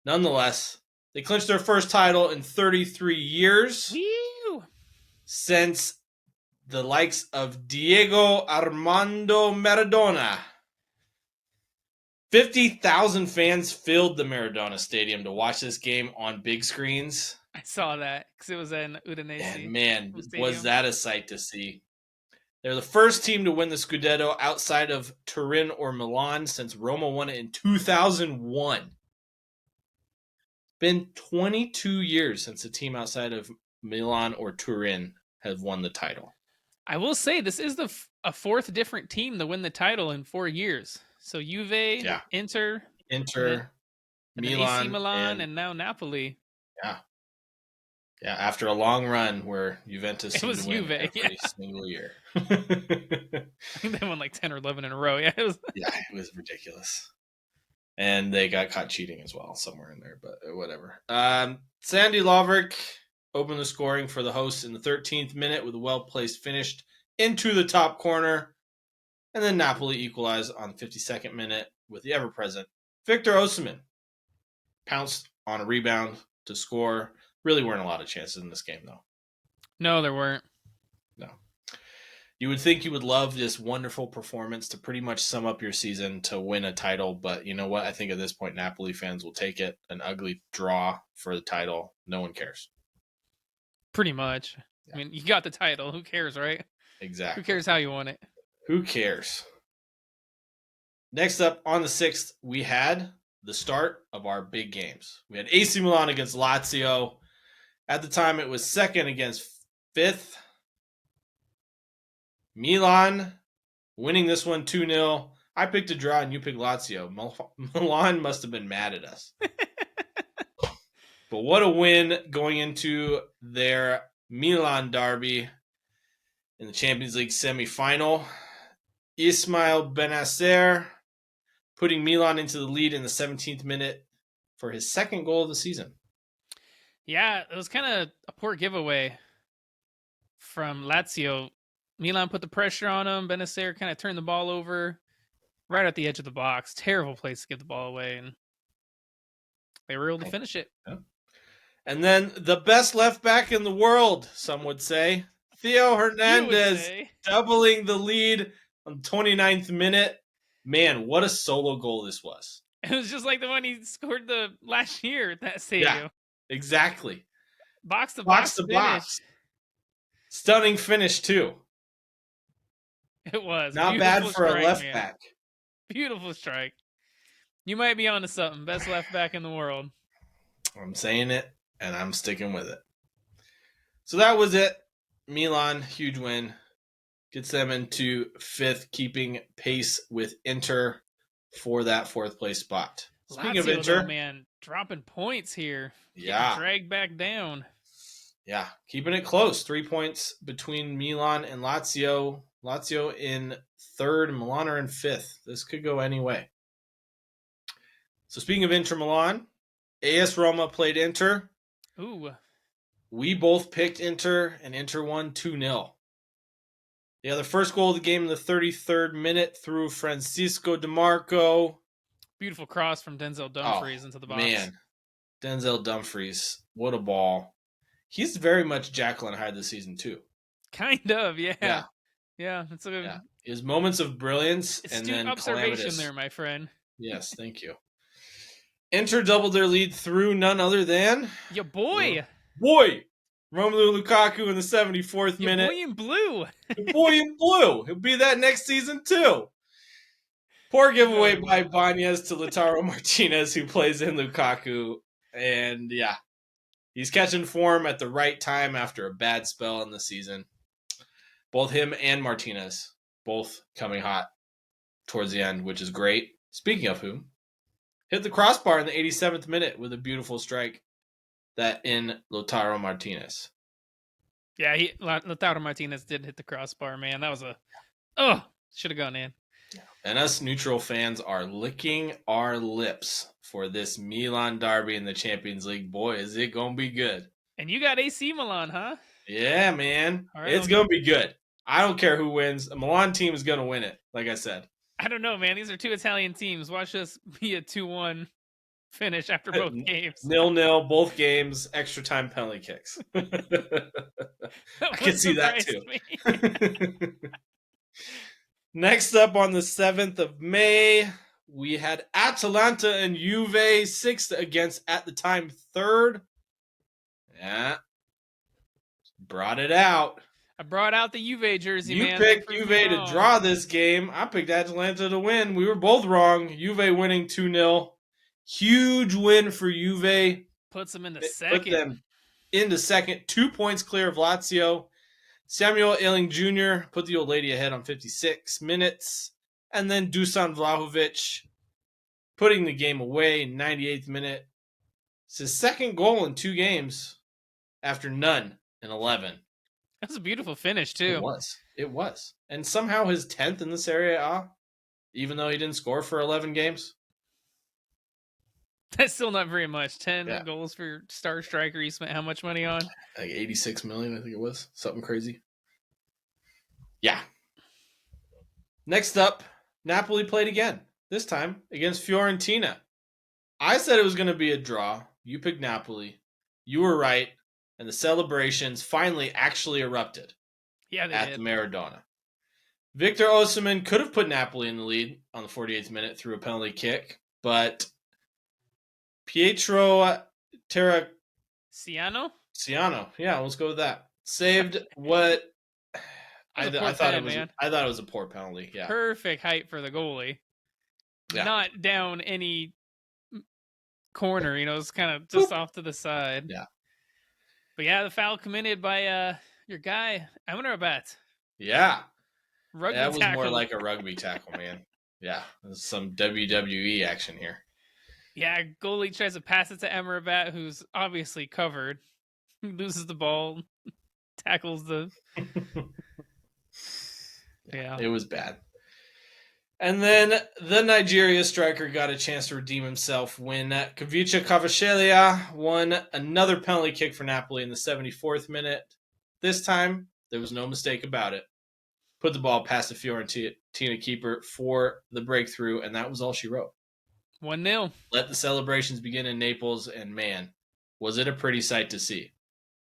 Nonetheless, they clinched their first title in 33 years. Woo! Since the likes of Diego Armando Maradona. 50,000 fans filled the Maradona Stadium to watch this game on big screens. I saw that because it was in Udinese. And man, was that a sight to see. They're the first team to win the Scudetto outside of Turin or Milan since Roma won it in 2001. Been 22 years since a team outside of Milan or Turin has won the title. I will say this is a fourth different team to win the title in 4 years. So Juve, Inter, Milan, AC Milan, and now Napoli. Yeah. Yeah, after a long run where Juventus seemed to win every single year. I think they won like 10 or 11 in a row. Yeah, it was ridiculous. And they got caught cheating as well somewhere in there, but whatever. Sandy Lovric opened the scoring for the hosts in the 13th minute with a well-placed finish into the top corner. And then Napoli equalized on the 52nd minute with the ever-present Victor Osimhen. Pounced on a rebound to score. Really weren't a lot of chances in this game, though. No, there weren't. No. You would think you would love this wonderful performance to pretty much sum up your season to win a title, but you know what? I think at this point, Napoli fans will take it. An ugly draw for the title. No one cares. Pretty much. Yeah. I mean, you got the title. Who cares, right? Exactly. Who cares how you won it? Who cares? Next up on the 6th, we had the start of our big games. We had AC Milan against Lazio. At the time, it was 2nd against 5th. Milan winning this one 2-0. I picked a draw and you picked Lazio. Milan must have been mad at us. But what a win going into their Milan derby in the Champions League Semi Final. Ismail Benacer putting Milan into the lead in the 17th minute for his second goal of the season. Yeah, it was kind of a poor giveaway from Lazio. Milan put the pressure on him. Benacer kind of turned the ball over right at the edge of the box. Terrible place to give the ball away, and they were able to finish it. Yeah. And then the best left back in the world, some would say, Theo Hernandez, doubling the lead on the 29th minute. Man, what a solo goal this was. It was just like the one he scored the last year at that stadium. Yeah, exactly. Box to box. Stunning finish, too. It was. Not bad for a left back. Beautiful strike. You might be onto something. Best left back in the world. I'm saying it, and I'm sticking with it. So that was it. Milan, huge win. Gets them into 5th, keeping pace with Inter for that 4th place spot. Speaking of Lazio, though, Inter, man, dropping points here. Getting yeah, dragged back down. keeping it close. 3 points between Milan and Lazio. Lazio in 3rd, Milan are in 5th. This could go any way. So speaking of Inter Milan, AS Roma played Inter. Ooh. We both picked Inter, and Inter won 2-0. Yeah, the first goal of the game in the 33rd minute through Francisco DeMarco. Beautiful cross from Denzel Dumfries into the box. Man, Denzel Dumfries, what a ball. He's very much Jekyll and Hyde this season, too. Kind of, yeah. It's His moments of brilliance and astute then observation calamitous. there, my friend. Yes, thank you. Inter doubled their lead through none other than... Your boy! Romelu Lukaku in the 74th Your minute. boy in blue! Your boy in blue! He'll be that next season, too. Poor giveaway by Banez to Lautaro Martinez, who plays in Lukaku. And yeah, he's catching form at the right time after a bad spell in the season. Both him and Martinez, both coming hot towards the end, which is great. Speaking of whom, hit the crossbar in the 87th minute with a beautiful strike that in Lautaro Martinez. Yeah, Lautaro Martinez did hit the crossbar, man. That was should have gone in. And us neutral fans are licking our lips for this Milan derby in the Champions League. Boy, is it going to be good. And you got AC Milan, huh? Yeah, man. All right, it's going to be good. I don't care who wins. A Milan team is going to win it, like I said. I don't know, man. These are 2 Italian teams. Watch this be a 2-1 finish after both games. 0-0, both games, extra time penalty kicks. I can see that too. Next up on the 7th of May, we had Atalanta and Juve 6th against, at the time, 3rd. Yeah. Brought it out. I brought out the Juve jersey, you man. You picked Juve to draw this game. I picked Atalanta to win. We were both wrong. Juve winning 2-0. Huge win for Juve. Puts them into second. Put them into second. 2 points clear of Lazio. Samuel Ailing Jr. put the old lady ahead on 56 minutes. And then Dusan Vlahovic putting the game away in 98th minute. It's his second goal in 2 games after none in 11. That was a beautiful finish, too. It was. And somehow his 10th in this Serie A, even though he didn't score for 11 games. That's still not very much. 10 goals for your star striker you spent how much money on? Like 86 million, I think it was. Something crazy. Yeah. Next up, Napoli played again. This time against Fiorentina. I said it was going to be a draw. You picked Napoli. You were right. And the celebrations finally actually erupted. Yeah, they at did. the Maradona. Victor Osimhen could have put Napoli in the lead on the 48th minute through a penalty kick, but Pietro Ciano, yeah, let's go with that. Saved what I thought it was. Man. I thought it was a poor penalty. Yeah, perfect height for the goalie. Yeah. Not down any corner. It's kind of just off to the side. Yeah. But yeah, the foul committed by your guy Amrabat. Yeah, that was more like a rugby tackle, man. Yeah, there's some WWE action here. Yeah, goalie tries to pass it to Amrabat, who's obviously covered. He loses the ball, tackles the... Yeah, it was bad. And then the Nigeria striker got a chance to redeem himself when Kavicha Kvaratskhelia won another penalty kick for Napoli in the 74th minute. This time, there was no mistake about it. Put the ball past the Fiorentina keeper for the breakthrough, and that was all she wrote. 1-0. Let the celebrations begin in Naples, and man, was it a pretty sight to see.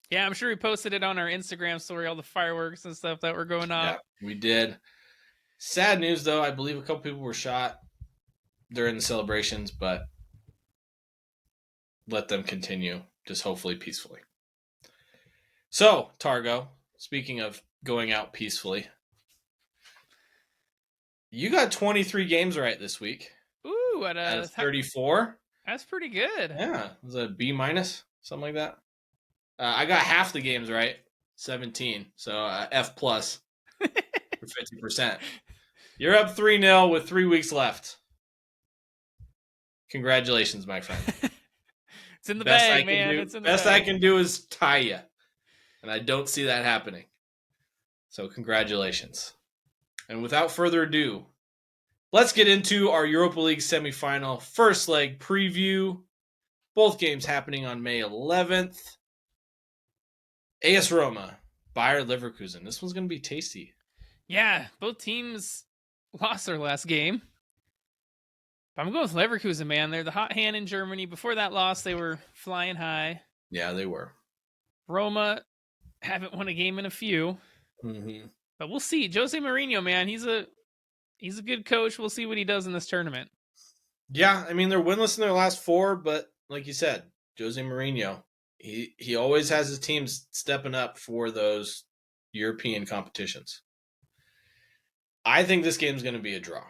Yeah, I'm sure we posted it on our Instagram story, all the fireworks and stuff that were going on. Yeah, we did. Sad news, though. I believe a couple people were shot during the celebrations, but let them continue, just hopefully peacefully. So, Targo, speaking of going out peacefully, you got 23 games right this week. Ooh, out of 34. That's pretty good. Yeah, it was a B-, something like that. I got half the games right, 17. So F plus for 50%. You're up 3-0 with 3 weeks left. Congratulations, my friend. It's in the bag, man. Do, it's in the best bag. I can do is tie you. And I don't see that happening. So congratulations. And without further ado, let's get into our Europa League Semi Final first leg preview. Both games happening on May 11th. AS Roma, Bayer Leverkusen. This one's going to be tasty. Yeah, both teams lost their last game. But I'm going with Leverkusen, man. They're the hot hand in Germany. Before that loss, they were flying high. Yeah, they were. Roma haven't won a game in a few. Mm-hmm. But we'll see. Jose Mourinho, man, he's a good coach. We'll see what he does in this tournament. Yeah, I mean, they're winless in their last 4, but like you said, Jose Mourinho, he always has his teams stepping up for those European competitions. I think this game's going to be a draw.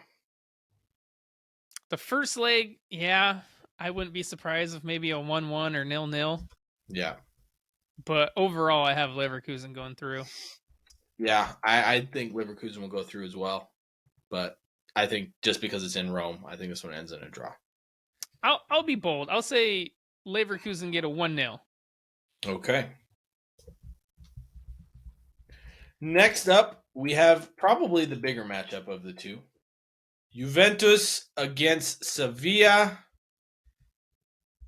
The first leg, yeah, I wouldn't be surprised if maybe a 1-1 or 0-0. Yeah. But overall, I have Leverkusen going through. Yeah, I think Leverkusen will go through as well. But I think just because it's in Rome, I think this one ends in a draw. I'll be bold. I'll say Leverkusen get a 1-0. Okay. Next up, we have probably the bigger matchup of the two. Juventus against Sevilla.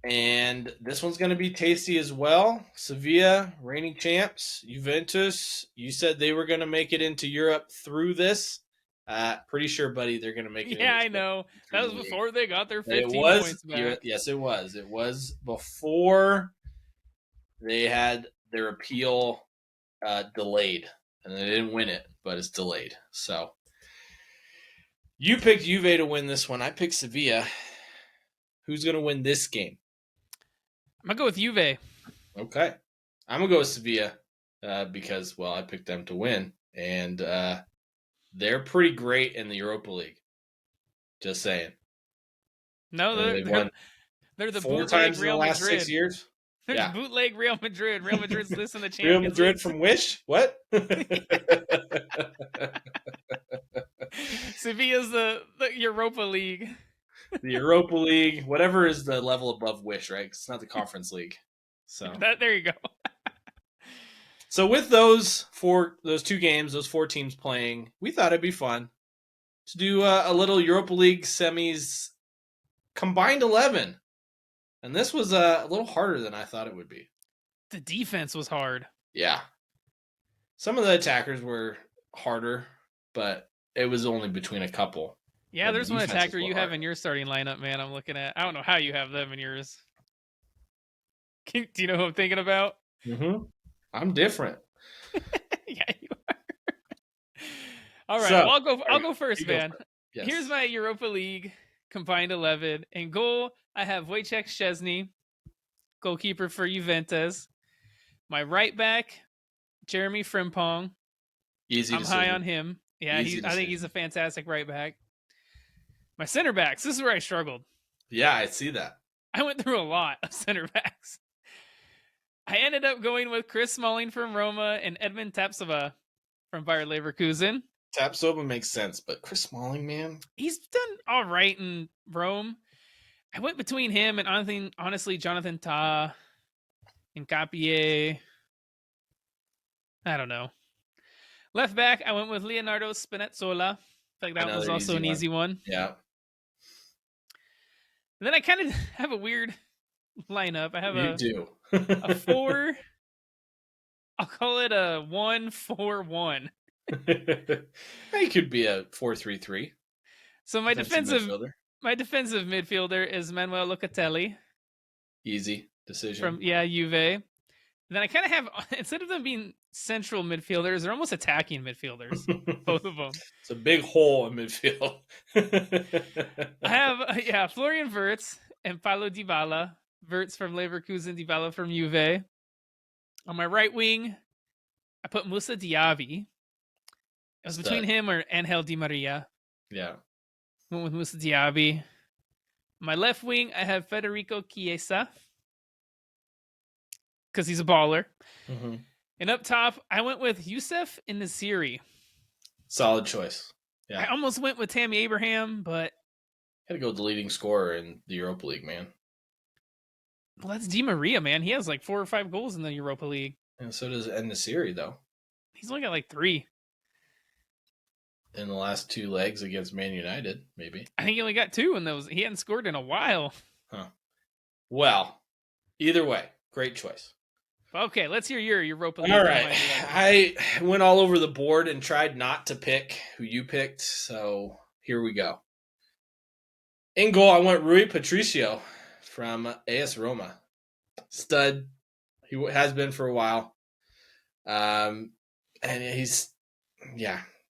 And this one's going to be tasty as well. Sevilla, reigning champs. Juventus, you said they were going to make it into Europe through this. Pretty sure, buddy, they're going to make it. Yeah, I know. That was before they got their 15 points back. Yes, it was. It was before they had their appeal delayed. And they didn't win it, but it's delayed. So you picked Juve to win this one. I picked Sevilla. Who's going to win this game? I'm going to go with Juve. Okay. I'm going to go with Sevilla because, well, I picked them to win. And they're pretty great in the Europa League. Just saying. No, they're the 4 bootleg times Real in the last Madrid. 6 years. They're Yeah. bootleg Real Madrid. Real Madrid's this in the Champions Real Madrid League. from Wish? What? Sevilla's the Europa League. The Europa League, whatever is the level above Wish, right? 'Cause it's not the Conference League. So there you go. So with those 2 games, those 4 teams playing, we thought it'd be fun to do a little Europa League semis combined 11. And this was a little harder than I thought it would be. The defense was hard. Yeah. Some of the attackers were harder, but it was only between a couple. Yeah, there's one attacker you have in your starting lineup, man. I'm looking at. I don't know how you have them in yours. Do you know who I'm thinking about? Mm-hmm. I'm different. Yeah, you are. All right, So, well, I'll go first, man. Yes. Here's my Europa League combined 11. In goal, I have Wojciech Szczesny, goalkeeper for Juventus. My right back, Jeremy Frimpong. Easy I'm high on him. Yeah, I think he's a fantastic right back. My center backs, this is where I struggled. Yeah, I see that. I went through a lot of center backs. I ended up going with Chris Smalling from Roma and Edmund Tapsoba from Bayer Leverkusen. Tapsoba makes sense, but Chris Smalling, man, he's done all right in Rome. I went between him and honestly Jonathan Tah and Capier. I don't know. Left back, I went with Leonardo Spinazzola. I think that was also an easy one. Yeah. And then I kind of have a weird lineup. I have a 4. I'll call it a 1-4-1. It could be a 4-3-3. So my defensive midfielder is Manuel Locatelli. Easy decision. From Juve. Then I kind of have, instead of them being central midfielders, they're almost attacking midfielders. Both of them. It's a big hole in midfield. I have, Florian Wirtz and Paulo Dybala. Wirtz from Leverkusen, Dybala from Juve. On my right wing, I put Moussa Diaby. It was between him or Angel Di Maria. Yeah. Went with Moussa Diaby. My left wing, I have Federico Chiesa. Because he's a baller. Mm-hmm. And up top, I went with Youssef in Nasiri. Solid choice. I Yeah. almost went with Tammy Abraham, but Had to go with the leading scorer in the Europa League, man. well, that's Di Maria, man. He has like 4 or 5 goals in the Europa League. And so does En-Nesyri, though. He's only got like 3. In the last 2 legs against Man United, maybe. I think he only got 2 in those. He hadn't scored in a while. Huh. Well, either way, great choice. Okay, let's hear your Europa League. All right. I went all over the board and tried not to pick who you picked, so here we go. In goal, I went Rui Patricio from AS Roma. Stud. He has been for a while. And he's,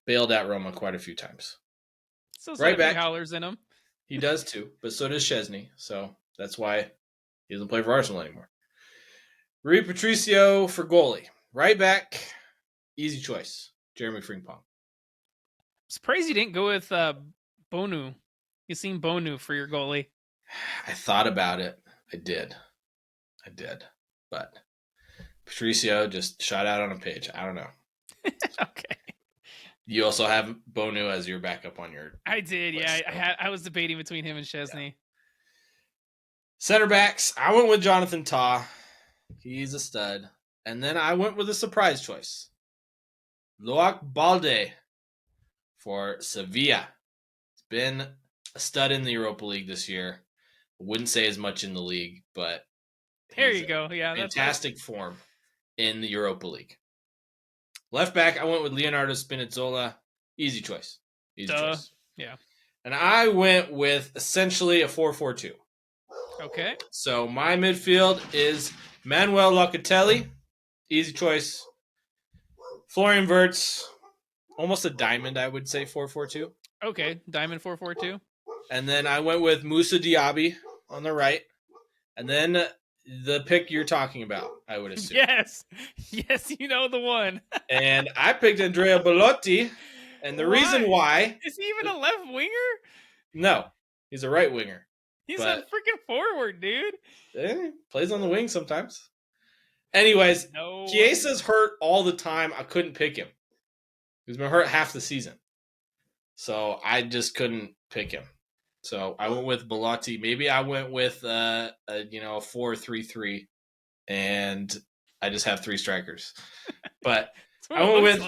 bailed out Roma quite a few times. Still Right got a few back. howlers in him. He does too, but so does Szczesny, so that's why he doesn't play for Arsenal anymore. Rui Patricio for goalie. Right back, easy choice. Jeremy Frimpong. Surprised you didn't go with Bonu. You seen Bonu for your goalie. I thought about it. I did. But Patricio just shot out on a page. I don't know. Okay. You also have Bonu as your backup on your I did, list, yeah. I was debating between him and Szczesny. Yeah. Center backs, I went with Jonathan Tah. He's a stud. And then I went with a surprise choice. Loic Balde for Sevilla. It's been a stud in the Europa League this year. I wouldn't say as much in the league, but There you go. Yeah, fantastic form in the Europa League. Left back, I went with Leonardo Spinazzola. Easy choice. Choice. Yeah. And I went with essentially a 4-4-2. Okay. So my midfield is Manuel Locatelli. Easy choice. Florian Wirtz. Almost a diamond, I would say, 4-4-2. Okay, diamond 4-4-2. And then I went with Moussa Diaby on the right. And then the pick you're talking about, I would assume. Yes, you know the one. And I picked Andrea Belotti. And the reason why... Is he even a left winger? No, he's a right winger. He's a freaking forward, dude. Plays on the wing sometimes. Anyways, No. Chiesa's hurt all the time. I couldn't pick him. He's been hurt half the season. So I just couldn't pick him. So I went with Belotti. Maybe I went with a 4-3-3, and I just have 3 strikers. But I went with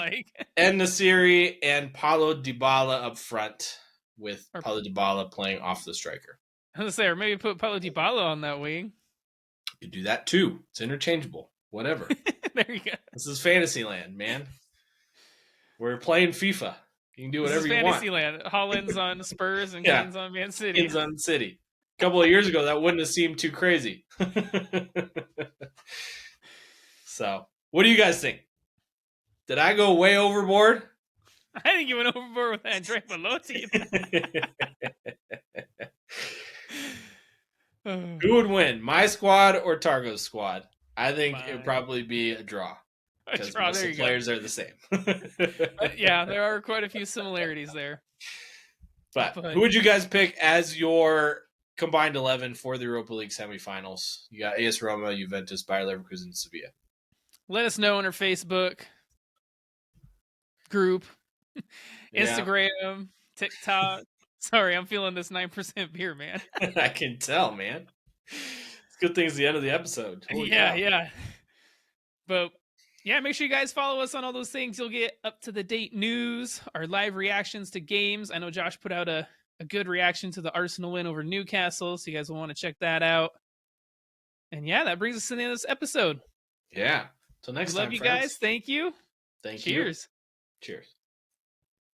En-Nesyri and Paulo Dybala up front, with Paulo Dybala playing off the striker. I was gonna say, or maybe put Paulo Dybala on that wing. You could do that too. It's interchangeable. Whatever. There you go. This is Fantasyland, man. We're playing FIFA. You can do whatever you want. Fantasyland. Holland's on Spurs and Kane's on Man City. Kane's on City. A couple of years ago, that wouldn't have seemed too crazy. So, what do you guys think? Did I go way overboard? I think you went overboard with Andrea Belotti. Who would win, my squad or Targo's squad? I think it would probably be a draw. Because most of the players are the same. Yeah, there are quite a few similarities there. But who would you guys pick as your combined 11 for the Europa League Semi Finals? You got AS Roma, Juventus, Bayer Leverkusen, and Sevilla. Let us know on our Facebook group, Instagram, TikTok. Sorry, I'm feeling this 9% beer, man. I can tell, man. It's good thing it's the end of the episode. Holy cow. Yeah. But yeah, make sure you guys follow us on all those things. You'll get up-to-the-date news, our live reactions to games. I know Josh put out a good reaction to the Arsenal win over Newcastle, so you guys will want to check that out. And yeah, that brings us to the end of this episode. Yeah. Till next time, love you friends. guys. Thank you. Thank you. Cheers. Cheers.